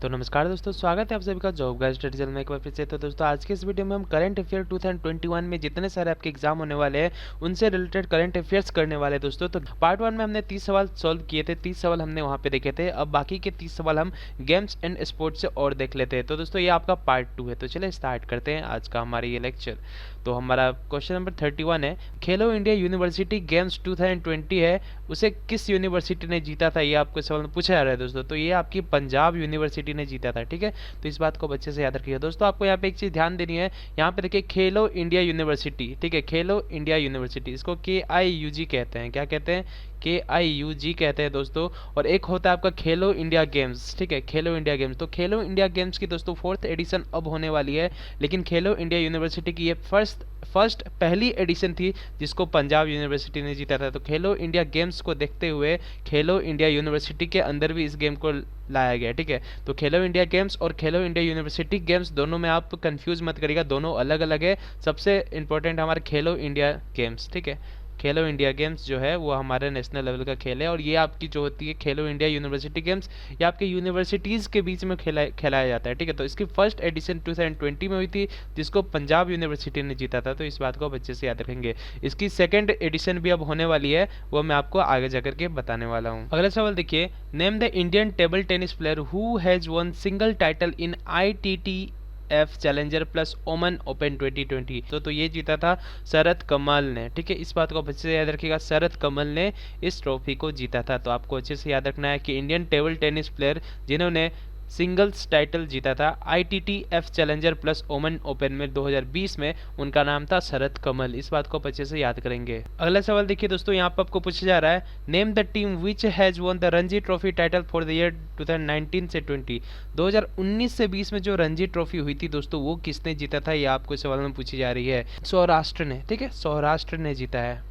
तो नमस्कार दोस्तों, स्वागत है आप सभी का जॉब गाइड स्टडी चैनल में एक बार फिर से। तो दोस्तों आज के इस वीडियो में हम करंट अफेयर 2021 में जितने सारे आपके एग्जाम होने वाले हैं उनसे रिलेटेड करंट अफेयर्स करने वाले हैं दोस्तों। तो पार्ट 1 में हमने 30 सवाल सॉल्व किए थे, 30 सवाल हमने वहाँ पे देखे थे। अब बाकी के 30 सवाल हम गेम्स एंड स्पोर्ट्स से और देख लेते हैं। तो दोस्तों ये आपका पार्ट 2 है। तो चलिए स्टार्ट करते हैं आज का हमारा ये लेक्चर। तो हमारा क्वेश्चन नंबर 31 है, खेलो इंडिया यूनिवर्सिटी गेम्स 2020 है, उसे किस यूनिवर्सिटी ने जीता था? ये आपको सवाल में पूछा जा रहा है दोस्तों। तो ये आपकी पंजाब यूनिवर्सिटी ने जीता था, ठीक है। तो इस बात को अच्छे से याद रखिएगा दोस्तों। आपको यहाँ पे एक चीज़ ध्यान देनी है, यहाँ पे देखिए खेलो इंडिया यूनिवर्सिटी, ठीक है, खेलो इंडिया यूनिवर्सिटी, इसको KIUG कहते हैं। क्या कहते हैं? KIUG कहते हैं दोस्तों। और एक होता है आपका खेलो इंडिया गेम्स, ठीक है, खेलो इंडिया गेम्स। तो खेलो इंडिया गेम्स की दोस्तों 4th एडिशन अब होने वाली है, लेकिन खेलो इंडिया यूनिवर्सिटी की ये फर्स्ट पहली एडिशन थी जिसको पंजाब यूनिवर्सिटी ने जीता था। तो खेलो इंडिया गेम्स को देखते हुए खेलो इंडिया यूनिवर्सिटी के अंदर भी इस गेम को लाया गया, ठीक है। तो खेलो इंडिया गेम्स और खेलो इंडिया यूनिवर्सिटी गेम्स दोनों में आप कंफ्यूज मत करिएगा, दोनों अलग अलग है। सबसे इंपॉर्टेंट हमारे खेलो इंडिया गेम्स, ठीक है। खेलो इंडिया गेम्स जो है वो हमारे नेशनल लेवल का खेल है, और ये आपकी जो होती है खेलो इंडिया यूनिवर्सिटी गेम्स, ये आपके यूनिवर्सिटीज़ के बीच में खिलाया जाता है, ठीक है। तो इसकी फर्स्ट एडिशन 2020 में हुई थी जिसको पंजाब यूनिवर्सिटी ने जीता था। तो इस बात को आप अच्छे से याद रखेंगे। इसकी सेकेंड एडिशन भी अब होने वाली है, वो मैं आपको आगे जाकर के बताने वाला हूँ। अगला सवाल देखिए, name the Indian table tennis player who has one single title in ITTF challenger plus ओमन ओपन 2020। तो ये जीता था शरत कमल ने, ठीक है। इस बात को अच्छे से याद रखिएगा, शरत कमल ने इस ट्रॉफी को जीता था। तो आपको अच्छे से याद रखना है कि इंडियन टेबल टेनिस प्लेयर जिन्होंने सिंगल्स टाइटल जीता था ITTF चैलेंजर प्लस ओमन ओपन में 2020 में, उनका नाम था शरत कमल। इस बात को अच्छे से याद करेंगे। अगला सवाल देखिए दोस्तों, यहाँ पर आपको पूछा जा रहा है, name the team which has one the Ranji trophy title for the year 2019 से 20। 2019 से 20 में जो रणजी ट्रॉफी हुई थी दोस्तों, वो किसने जीता था? ये आपको सवाल में पूछी जा रही है। सौराष्ट्र ने, ठीक है, सौराष्ट्र ने जीता है।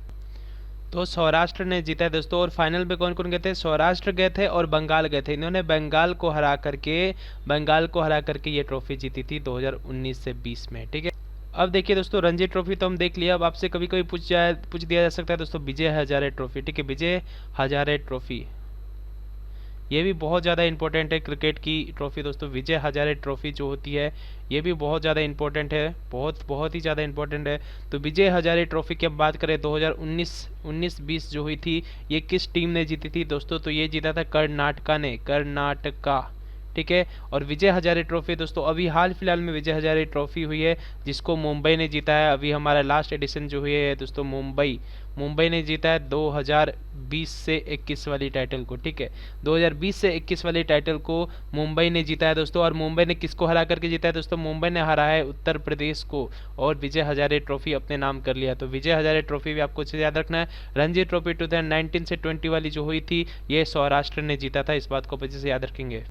तो सौराष्ट्र ने जीता है दोस्तों। और फाइनल में कौन कौन गए थे? सौराष्ट्र गए थे और बंगाल गए थे। इन्होंने बंगाल को हरा करके ये ट्रॉफी जीती थी 2019 से 20 में, ठीक है। अब देखिए दोस्तों, रणजी ट्रॉफी तो हम देख लिया। अब आपसे कभी कभी पूछ दिया जा सकता है दोस्तों विजय हजारे ट्रॉफी, ठीक है, विजय हजारे ट्रॉफी, ये भी बहुत ज़्यादा इंपॉर्टेंट है क्रिकेट की ट्रॉफी दोस्तों। विजय हजारे ट्रॉफी जो होती है ये भी बहुत ज़्यादा इंपॉर्टेंट है, बहुत ही ज़्यादा इंपॉर्टेंट है। तो विजय हजारे ट्रॉफी की अब बात करें 2019-20 जो हुई थी, ये किस टीम ने जीती थी दोस्तों? तो ये जीता था कर्नाटका ने, कर्नाटका, ठीक है। और विजय हजारे ट्रॉफी दोस्तों अभी हाल फिलहाल में विजय हजारे ट्रॉफी हुई है जिसको मुंबई ने जीता है। अभी हमारा लास्ट एडिशन जो हुई है दोस्तों, मुंबई ने जीता है 2020 से 21 वाली टाइटल को, ठीक है। 2020 से 21 वाली टाइटल को मुंबई ने जीता है दोस्तों। और मुंबई ने किसको हरा करके जीता है दोस्तों? मुंबई ने हरा है उत्तर प्रदेश को और विजय हजारे ट्रॉफी अपने नाम कर लिया। तो विजय हजारे ट्रॉफी भी आपको अच्छे से याद रखना है। रणजी ट्रॉफी 2019 से 20 वाली जो हुई थी ये सौराष्ट्र ने जीता था। इस बात को अच्छे से याद रखेंगे।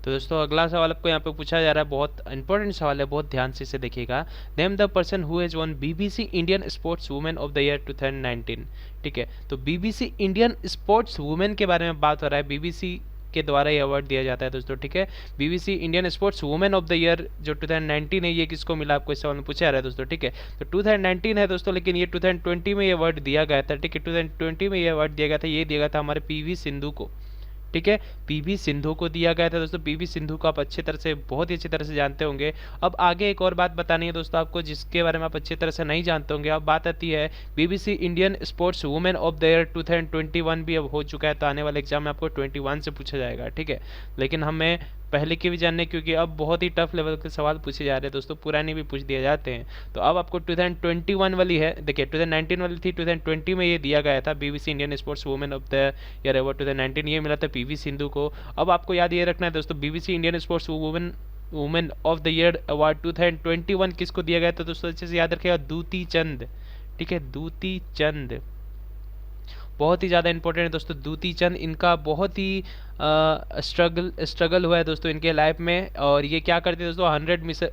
तो दोस्तों अगला सवाल आपको यहाँ पे पूछा जा रहा है, बहुत इंपॉर्टेंट सवाल है, बहुत ध्यान से इसे देखिएगा। Name the person who has one BBC Indian sports women of the year 2019, ठीक है। तो BBC इंडियन स्पोर्ट्स वुमेन के बारे में बात हो रहा है, BBC के द्वारा ये अवार्ड दिया जाता है दोस्तों, ठीक है। BBC Indian sports women of the year जो 2019 है, ये किसको मिला? आपको इस सवाल में पूछा जा रहा है दोस्तों, ठीक है। तो 2019 है दोस्तों, लेकिन ये 2020 में ये अवार्ड दिया गया था, ठीक है। 2020 में ये अवार्ड दिया गया था, ये दिया गया था हमारे PV सिंधु को, ठीक है। PV सिंधु को दिया गया था दोस्तों। PV सिंधु को आप अच्छी तरह से, बहुत ही अच्छी तरह से जानते होंगे। अब आगे एक और बात बतानी है दोस्तों आपको जिसके बारे में आप अच्छी तरह से नहीं जानते होंगे। अब बात आती है BBC Indian sports women of the year 2021 भी अब हो चुका है, तो आने वाले एग्जाम में आपको 21 से पूछा जाएगा, ठीक है। लेकिन हमें पहले की भी जानने, क्योंकि अब बहुत ही टफ लेवल के सवाल पूछे जा रहे हैं दोस्तों, पुराने भी पूछ दिए जाते हैं। तो अब आपको 2021 वाली है, देखिए 2019 वाली थी, 2020 में ये दिया गया था BBC Indian sports women of the year award 2019, ये मिला था PV सिंधु को। अब आपको याद ये रखना है दोस्तों, BBC Indian sports women of the year award 2021 किसको दिया गया था दोस्तों? अच्छे से याद रखिएगा, दूती चंद, ठीक है, दूती चंद, बहुत ही ज़्यादा इंपॉर्टेंट है दोस्तों। दूती चंद, इनका बहुत ही स्ट्रगल हुआ है दोस्तों इनके लाइफ में। और ये क्या करते हैं दोस्तों,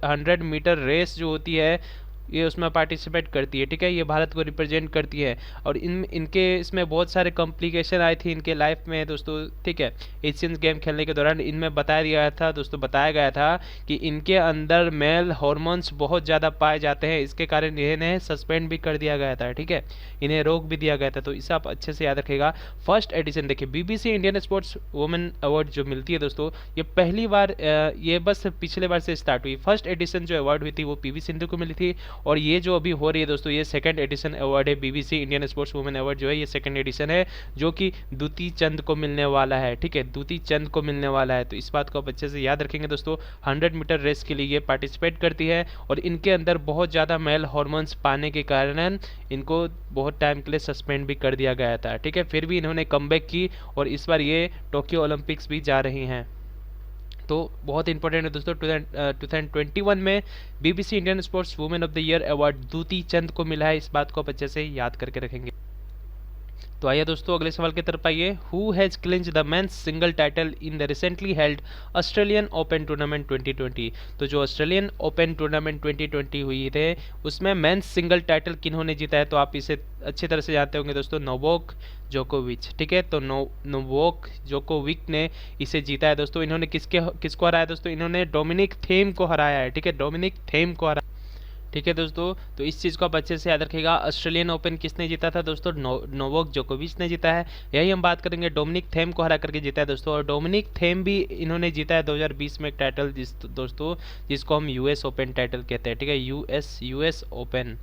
100 मीटर रेस जो होती है ये उसमें पार्टिसिपेट करती है, ठीक है, ये भारत को रिप्रेजेंट करती है। और इनके इसमें बहुत सारे कॉम्प्लिकेशन आई थी इनके लाइफ में दोस्तों, ठीक है। एशियन गेम खेलने के दौरान इनमें बताया गया था दोस्तों, बताया गया था कि इनके अंदर मेल हार्मोन्स बहुत ज़्यादा पाए जाते हैं, इसके कारण इन्हें सस्पेंड भी कर दिया गया था, ठीक है, इन्हें रोक भी दिया गया था। तो इसे आप अच्छे से याद रखिएगा। फर्स्ट एडिशन देखिए, BBC Indian sports women award जो मिलती है दोस्तों, ये पहली बार ये बस पिछले बार से स्टार्ट हुई। फर्स्ट एडिशन जो अवार्ड हुई थी वो पीवी सिंधु को मिली थी, और ये जो अभी हो रही है दोस्तों, ये सेकंड एडिशन अवार्ड है। BBC Indian sports women award जो है ये सेकंड एडिशन है, जो कि द्युति चंद को मिलने वाला है, ठीक है, द्युति चंद को मिलने वाला है। तो इस बात को आप अच्छे से याद रखेंगे दोस्तों। 100 मीटर रेस के लिए ये पार्टिसिपेट करती है, और इनके अंदर बहुत ज़्यादा मेल हार्मोन्स पाने के कारण इनको बहुत टाइम के लिए सस्पेंड भी कर दिया गया था, ठीक है। फिर भी इन्होंने कमबैक की, और इस बार ये टोक्यो ओलंपिक्स भी जा रही हैं। तो बहुत इंपॉर्टेंट है दोस्तों। 2021 में BBC Indian sports women of the year award Dutee Chand को मिला है, इस बात को आप अच्छे से याद करके रखेंगे। तो आइए दोस्तों अगले सवाल की तरफ आइए। Who has clinch the men's single title in the recently held Australian open tournament 2020। तो जो ऑस्ट्रेलियन ओपन टूर्नामेंट 2020 हुई थे, उसमें मेंस सिंगल टाइटल किन्होंने जीता है, तो आप इसे अच्छी तरह से जानते होंगे दोस्तों, नोवाक जोकोविच, ठीक है। तो नोवाक जोकोविच ने इसे जीता है दोस्तों। इन्होंने किसको हराया दोस्तों? इन्होंने डोमिनिक थीम को हराया है, ठीक है, डोमिनिक थीम को हराया, ठीक है दोस्तों। तो इस चीज़ को आप अच्छे से याद रखिएगा। ऑस्ट्रेलियन ओपन किसने जीता था दोस्तों? नोवाक जोकोविच ने जीता है। यही हम बात करेंगे, डोमिनिक थीम को हरा करके जीता है दोस्तों। और डोमिनिक थीम भी इन्होंने जीता है 2020 में एक टाइटल दोस्तों, जिसको हम यूएस ओपन टाइटल कहते हैं, ठीक है, यूएस ओपन,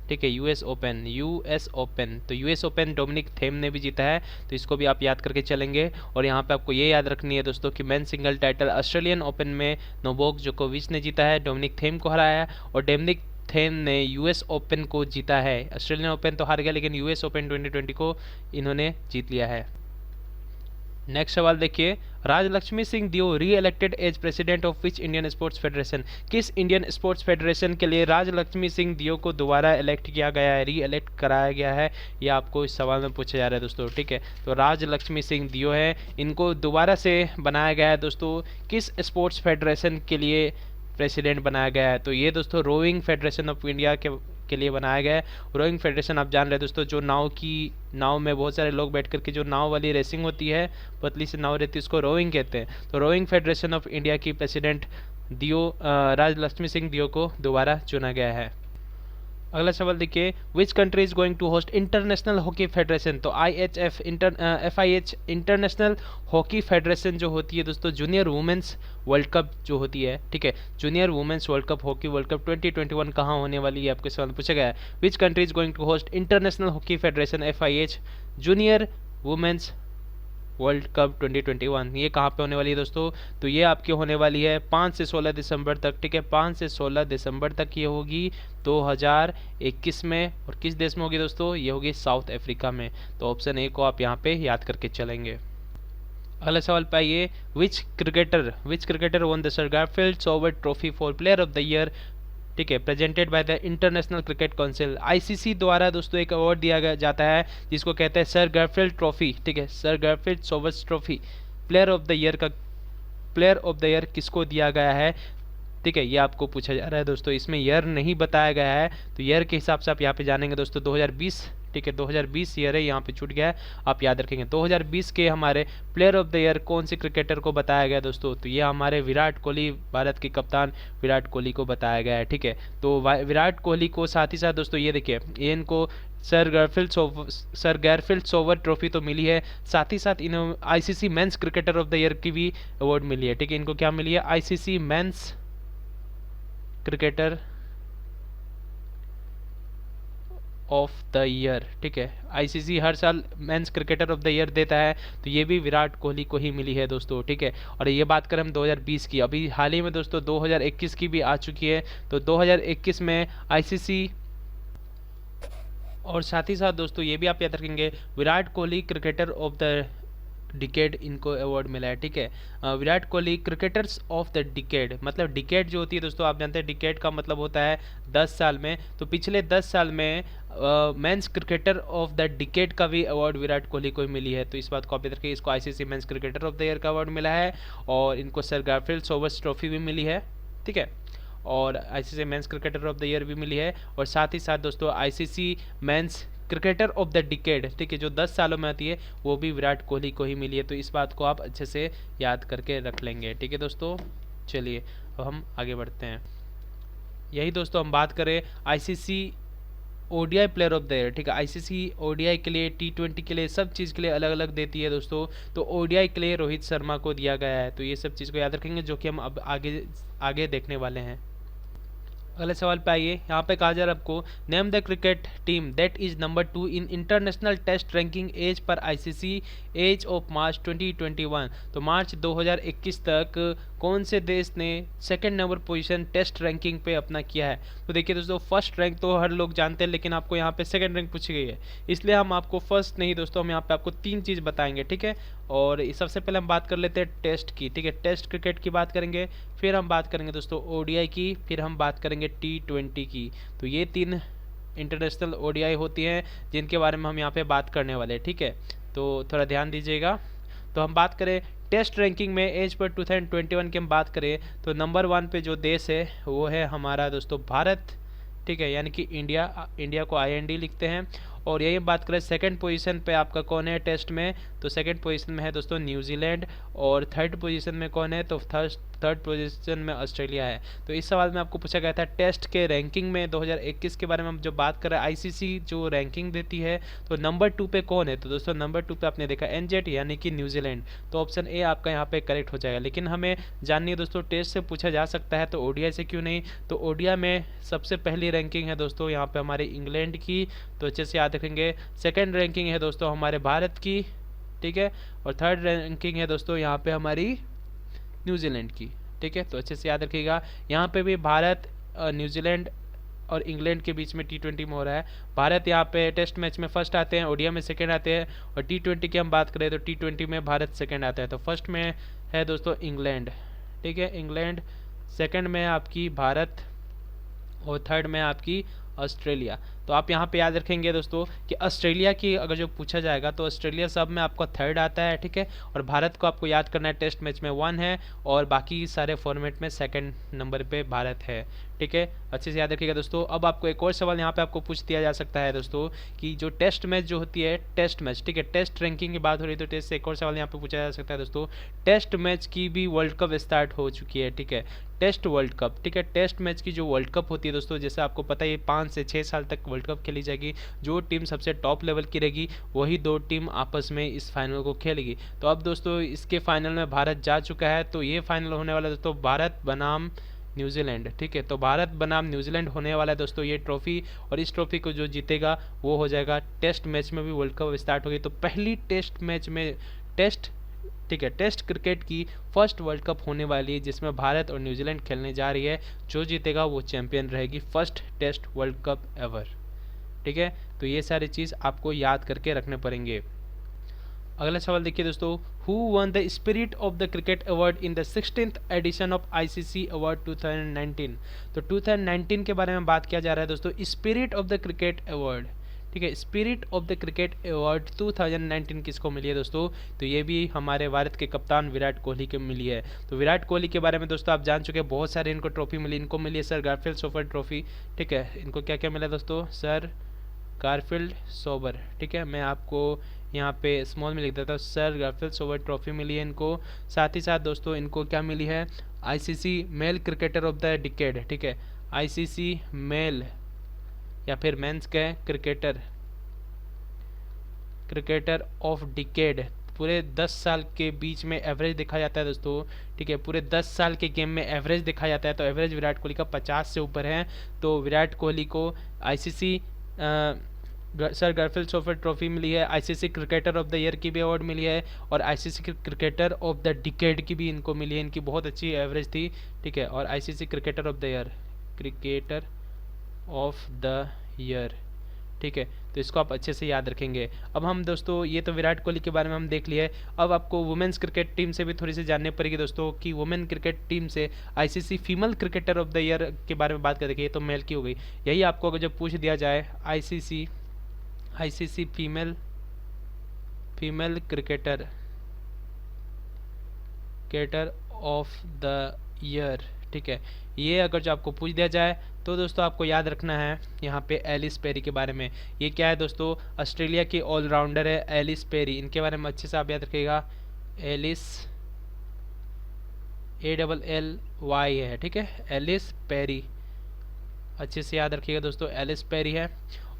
ठीक है, यूएस ओपन। तो यूएस ओपन डोमिनिक थीम ने भी जीता है, तो इसको भी आप याद करके चलेंगे। और यहाँ पे आपको ये याद रखनी है दोस्तों कि men single title Australian open में नोवाक जोकोविच ने जीता है, डोमिनिक थीम को हराया है, और डोमिनिक थीम ने यूएस ओपन को जीता है। ऑस्ट्रेलियन ओपन तो हार गया, लेकिन यूएस ओपन 2020 को इन्होंने जीत लिया है। नेक्स्ट सवाल देखिए, Rajalakshmi Singh Deo re-elected as president of which Indian sports federation. किस इंडियन स्पोर्ट्स फेडरेशन के लिए राजलक्ष्मी सिंह दियो को दोबारा इलेक्ट किया गया है, री इलेक्ट कराया गया है, ये आपको इस सवाल में पूछा जा रहा है दोस्तों, ठीक है। तो राजलक्ष्मी सिंह दियो है, इनको दोबारा से बनाया गया है दोस्तों, किस स्पोर्ट्स फेडरेशन के लिए प्रेसिडेंट बनाया गया है? तो ये दोस्तों रोइंग फेडरेशन ऑफ इंडिया के लिए बनाया गया है। रोइंग फेडरेशन आप जान रहे हैं दोस्तों, जो नाव में बहुत सारे लोग बैठ करके जो नाव वाली रेसिंग होती है, पतली सी नाव रहती है, उसको रोइंग कहते हैं। तो रोइंग फेडरेशन ऑफ इंडिया की प्रेसिडेंट राजलक्ष्मी सिंह दियो को दोबारा चुना गया है। अगला सवाल देखिए, which country is going to host International Hockey Federation. तो FIH इंटरनेशनल हॉकी फेडरेशन जो होती है दोस्तों, जूनियर वुमेन्स वर्ल्ड कप जो होती है, ठीक है, junior women's world cup, hockey world cup 2021 कहाँ होने वाली है, आपके सवाल पूछा गया है। Which country is going to host International Hockey Federation FIH junior women's world cup 2021, ये कहाँ पे होने वाली है दोस्तों? तो ये आपकी होने वाली है 5 से 16 दिसंबर तक, ठीक है, 5 से 16 दिसंबर तक ये होगी 2021 में। और किस देश में होगी दोस्तों? ये होगी साउथ अफ्रीका में। तो ऑप्शन ए को आप यहाँ पे याद करके चलेंगे। अगला सवाल पे आइए, विच cricketer one the Sir Garfield Sobers trophy for player of the year, ठीक है, presented by the international cricket council. ICC द्वारा दोस्तों एक अवार्ड दिया जाता है जिसको कहते हैं सर गारफील्ड ट्रॉफी, ठीक है, sir Garfield Sobers trophy. Player of the year किसको दिया गया है, ठीक है, ये आपको पूछा जा रहा है दोस्तों। इसमें ईयर नहीं बताया गया है, तो ईयर के हिसाब से आप यहाँ पे जानेंगे दोस्तों 2020, ठीक है, 2020 ईयर है, यहाँ पे छूट गया है, आप याद रखेंगे। 2020 के हमारे प्लेयर ऑफ द ईयर कौन से क्रिकेटर को बताया गया दोस्तों? तो ये हमारे विराट कोहली, भारत के कप्तान विराट कोहली को बताया गया है, ठीक है। तो विराट कोहली को साथ ही साथ दोस्तों ये देखिए, ये इनको सर गारफील्ड सोबर ट्रॉफी तो मिली है, साथ ही साथ इन्हें ICC men's cricketer of the year की भी अवार्ड मिली है, ठीक है। इनको क्या मिली है? ICC men's cricketer of the year, ठीक है। आईसीसी हर साल men's cricketer of the year देता है, तो ये भी विराट कोहली को ही मिली है दोस्तों, ठीक है। और ये बात करें हम 2020 की, अभी हाल ही में दोस्तों 2021 की भी आ चुकी है। तो 2021 में आईसीसी, और साथ ही साथ दोस्तों ये भी आप याद रखेंगे, Virat Kohli cricketer of the decade इनको अवार्ड मिला है, ठीक है। Virat Kohli cricketers of the decade, मतलब डिकेड जो होती है दोस्तों, आप जानते हैं डिकेड का मतलब होता है 10 साल में। तो पिछले 10 साल में men's cricketer of the decade का भी अवार्ड विराट कोहली को ही मिली है। तो इस बात को आप याद रखिए, इसको ICC men's cricketer of the year का अवार्ड मिला है, और इनको सर गारफील्ड सोबर्स ट्रॉफी भी मिली है, ठीक है। और ICC men's cricketer of the year भी मिली है, और साथ ही साथ दोस्तों ICC men's cricketer of the decade, ठीक है, जो 10 सालों में आती है, वो भी विराट कोहली को ही मिली है। तो इस बात को आप अच्छे से याद करके रख लेंगे, ठीक है दोस्तों। चलिए अब हम आगे बढ़ते हैं। यही दोस्तों हम बात करें ICC ODI player of the year, ठीक है। आईसीसी ओडीआई के लिए, टी20 के लिए, सब चीज़ के लिए अलग अलग देती है दोस्तों। तो ओडीआई के लिए रोहित शर्मा को दिया गया है। तो ये सब चीज़ को याद रखेंगे, जो कि हम अब आगे आगे देखने वाले हैं। अगले सवाल पे आइए। यहाँ पे कहा जा रहा है आपको, name the cricket team that is number 2 in international test ranking as पर आईसीसी एज ऑफ मार्च 2021। तो मार्च 2021 तक कौन से देश ने second number position test ranking पे अपना किया है। तो देखिए दोस्तों, फर्स्ट रैंक तो हर लोग जानते हैं, लेकिन आपको यहाँ पे सेकंड रैंक पूछी गई है, इसलिए हम आपको फर्स्ट नहीं दोस्तों, हम यहाँ पे आपको 3 चीज़ बताएंगे, ठीक है। और सबसे पहले हम बात कर लेते हैं टेस्ट की, ठीक है। टेस्ट क्रिकेट की बात करेंगे, फिर हम बात करेंगे दोस्तों ओडीआई की, फिर हम बात करेंगे टी20 की। तो ये 3 इंटरनेशनल ओडीआई होती हैं जिनके बारे में हम यहाँ पे बात करने वाले हैं, ठीक है। तो थोड़ा ध्यान दीजिएगा। तो हम बात करें टेस्ट रैंकिंग में एज पर 2021 की हम बात करें, तो नंबर 1 पे जो देश है वो है हमारा दोस्तों भारत, ठीक है, यानी कि इंडिया। इंडिया को IND लिखते हैं। और यही बात करें सेकंड पोजीशन पे आपका कौन है टेस्ट में, तो सेकंड पोजीशन में है दोस्तों न्यूजीलैंड। और थर्ड पोजीशन में कौन है, तो थर्ड पोजीशन में ऑस्ट्रेलिया है। तो इस सवाल में आपको पूछा गया था टेस्ट के रैंकिंग में 2021 के बारे में हम जो बात कर रहे हैं, आईसीसी जो रैंकिंग देती है, तो नंबर 2 पे कौन है। तो दोस्तों नंबर 2 पे आपने देखा NZ यानी कि न्यूजीलैंड। तो ऑप्शन ए आपका यहाँ पे करेक्ट हो जाएगा। लेकिन हमें जाननी है दोस्तों, टेस्ट से पूछा जा सकता है तो ओडीआई से क्यों नहीं। तो ओडीआई में सबसे पहली रैंकिंग है दोस्तों यहाँ पे हमारे इंग्लैंड की, तो अच्छे से याद रखेंगे। सेकेंड रैंकिंग है दोस्तों हमारे भारत की, ठीक है। और थर्ड रैंकिंग है दोस्तों यहाँ पे हमारी न्यूजीलैंड की, ठीक है। तो अच्छे से याद रखिएगा, यहाँ पे भी भारत, न्यूजीलैंड और इंग्लैंड के बीच में टी20 में हो रहा है। भारत यहाँ पे टेस्ट मैच में फर्स्ट आते हैं, ओडीआई में सेकंड आते हैं, और टी20 की हम बात करें तो टी20 में भारत सेकंड आता है। तो फर्स्ट में है दोस्तों इंग्लैंड, ठीक है, इंग्लैंड। सेकंड में है आपकी भारत, और थर्ड में आपकी ऑस्ट्रेलिया। तो आप यहाँ पे याद रखेंगे दोस्तों कि ऑस्ट्रेलिया की अगर जो पूछा जाएगा तो ऑस्ट्रेलिया सब में आपका थर्ड आता है, ठीक है। और भारत को आपको याद करना है टेस्ट मैच में 1 है, और बाकी सारे फॉर्मेट में सेकंड नंबर पे भारत है, ठीक है। अच्छे से याद रखिएगा दोस्तों। अब आपको एक और सवाल यहाँ पे आपको पूछ दिया जा सकता है दोस्तों कि जो टेस्ट मैच जो होती है, टेस्ट मैच, ठीक है, टेस्ट रैंकिंग की बात हो रही है, तो टेस्ट से एक और सवाल यहाँ पे पूछा जा सकता है दोस्तों, टेस्ट मैच की भी वर्ल्ड कप स्टार्ट हो चुकी है, ठीक है। टेस्ट वर्ल्ड कप, ठीक है, टेस्ट मैच की जो वर्ल्ड कप होती है दोस्तों, जैसे आपको पता है 5 से 6 साल तक वर्ल्ड कप खेली जाएगी। जो टीम सबसे टॉप लेवल की रहेगी वही 2 टीम आपस में इस फाइनल को खेलेगी। तो अब दोस्तों इसके फाइनल में भारत जा चुका है, तो ये फाइनल होने वाला है दोस्तों भारत बनाम न्यूजीलैंड, ठीक है। तो भारत बनाम न्यूजीलैंड होने वाला है दोस्तों ये ट्रॉफी, और इस ट्रॉफी को जो जीतेगा वो हो जाएगा। टेस्ट मैच में भी वर्ल्ड कप स्टार्ट होगी, तो पहली टेस्ट मैच में टेस्ट, ठीक है, टेस्ट क्रिकेट की फर्स्ट वर्ल्ड कप होने वाली है जिसमें भारत और न्यूजीलैंड खेलने जा रही है। जो जीतेगा वो चैंपियन रहेगी, first test world cup ever, ठीक है। तो ये सारी चीज़ आपको याद करके रखने पड़ेंगे। अगला सवाल देखिए दोस्तों, who won the spirit of the cricket award in the 16th edition of ICC award 2019। तो 2019 के बारे में बात किया जा रहा है दोस्तों, spirit of the cricket award, ठीक है, spirit of the cricket award 2019 किसको मिली है दोस्तों। तो ये भी हमारे भारत के कप्तान विराट कोहली को मिली है। तो विराट कोहली के बारे में दोस्तों आप जान चुके हैं, बहुत सारे इनको ट्रॉफी मिली। इनको मिली है सर गारफील्ड सोबर ट्रॉफी, ठीक है। इनको क्या क्या मिला दोस्तों, सर गारफील्ड सोबर, ठीक है। मैं आपको यहाँ पे स्मॉल में लिख देता हूँ, सर गारफील्ड सोबर ट्रॉफी मिली है इनको। साथ ही साथ दोस्तों इनको क्या मिली है, ICC male cricketer of the decade, ठीक है, आईसीसी मेल या फिर मेंस के क्रिकेटर ऑफ डिकेड। पूरे 10 साल के बीच में एवरेज देखा जाता है दोस्तों, ठीक है, पूरे 10 साल के गेम में एवरेज देखा जाता है। तो एवरेज विराट कोहली का 50 से ऊपर है। तो विराट कोहली को ICC Sir Garfield Sober trophy मिली है, ICC cricketer of the year की भी अवार्ड मिली है, और ICC cricketer of the decade की भी इनको मिली है। इनकी बहुत अच्छी एवरेज थी, ठीक है। और ICC cricketer of the year, cricketer of the year, ठीक है। तो इसको आप अच्छे से याद रखेंगे। अब हम दोस्तों, ये तो विराट कोहली के बारे में हम देख लिए। अब आपको वुमेन्स क्रिकेट टीम से भी थोड़ी सी जाननी पड़ेगी दोस्तों कि वुमेन क्रिकेट टीम से ICC female cricketer of the year के बारे में बात कर देखिए, तो मेल की हो गई। यही आपको अगर जब पूछ दिया जाए ICC female cricketer of the year, ठीक है, ये अगर जो आपको पूछ दिया जाए तो दोस्तों आपको याद रखना है यहाँ पे एलिस पेरी के बारे में। ये क्या है दोस्तों, ऑस्ट्रेलिया के ऑलराउंडर है एलिस पेरी, इनके बारे में अच्छे से आप याद रखिएगा। एलिस ALLY है, ठीक है, एलिस पेरी, अच्छे से याद रखिएगा दोस्तों, एलिस पेरी है।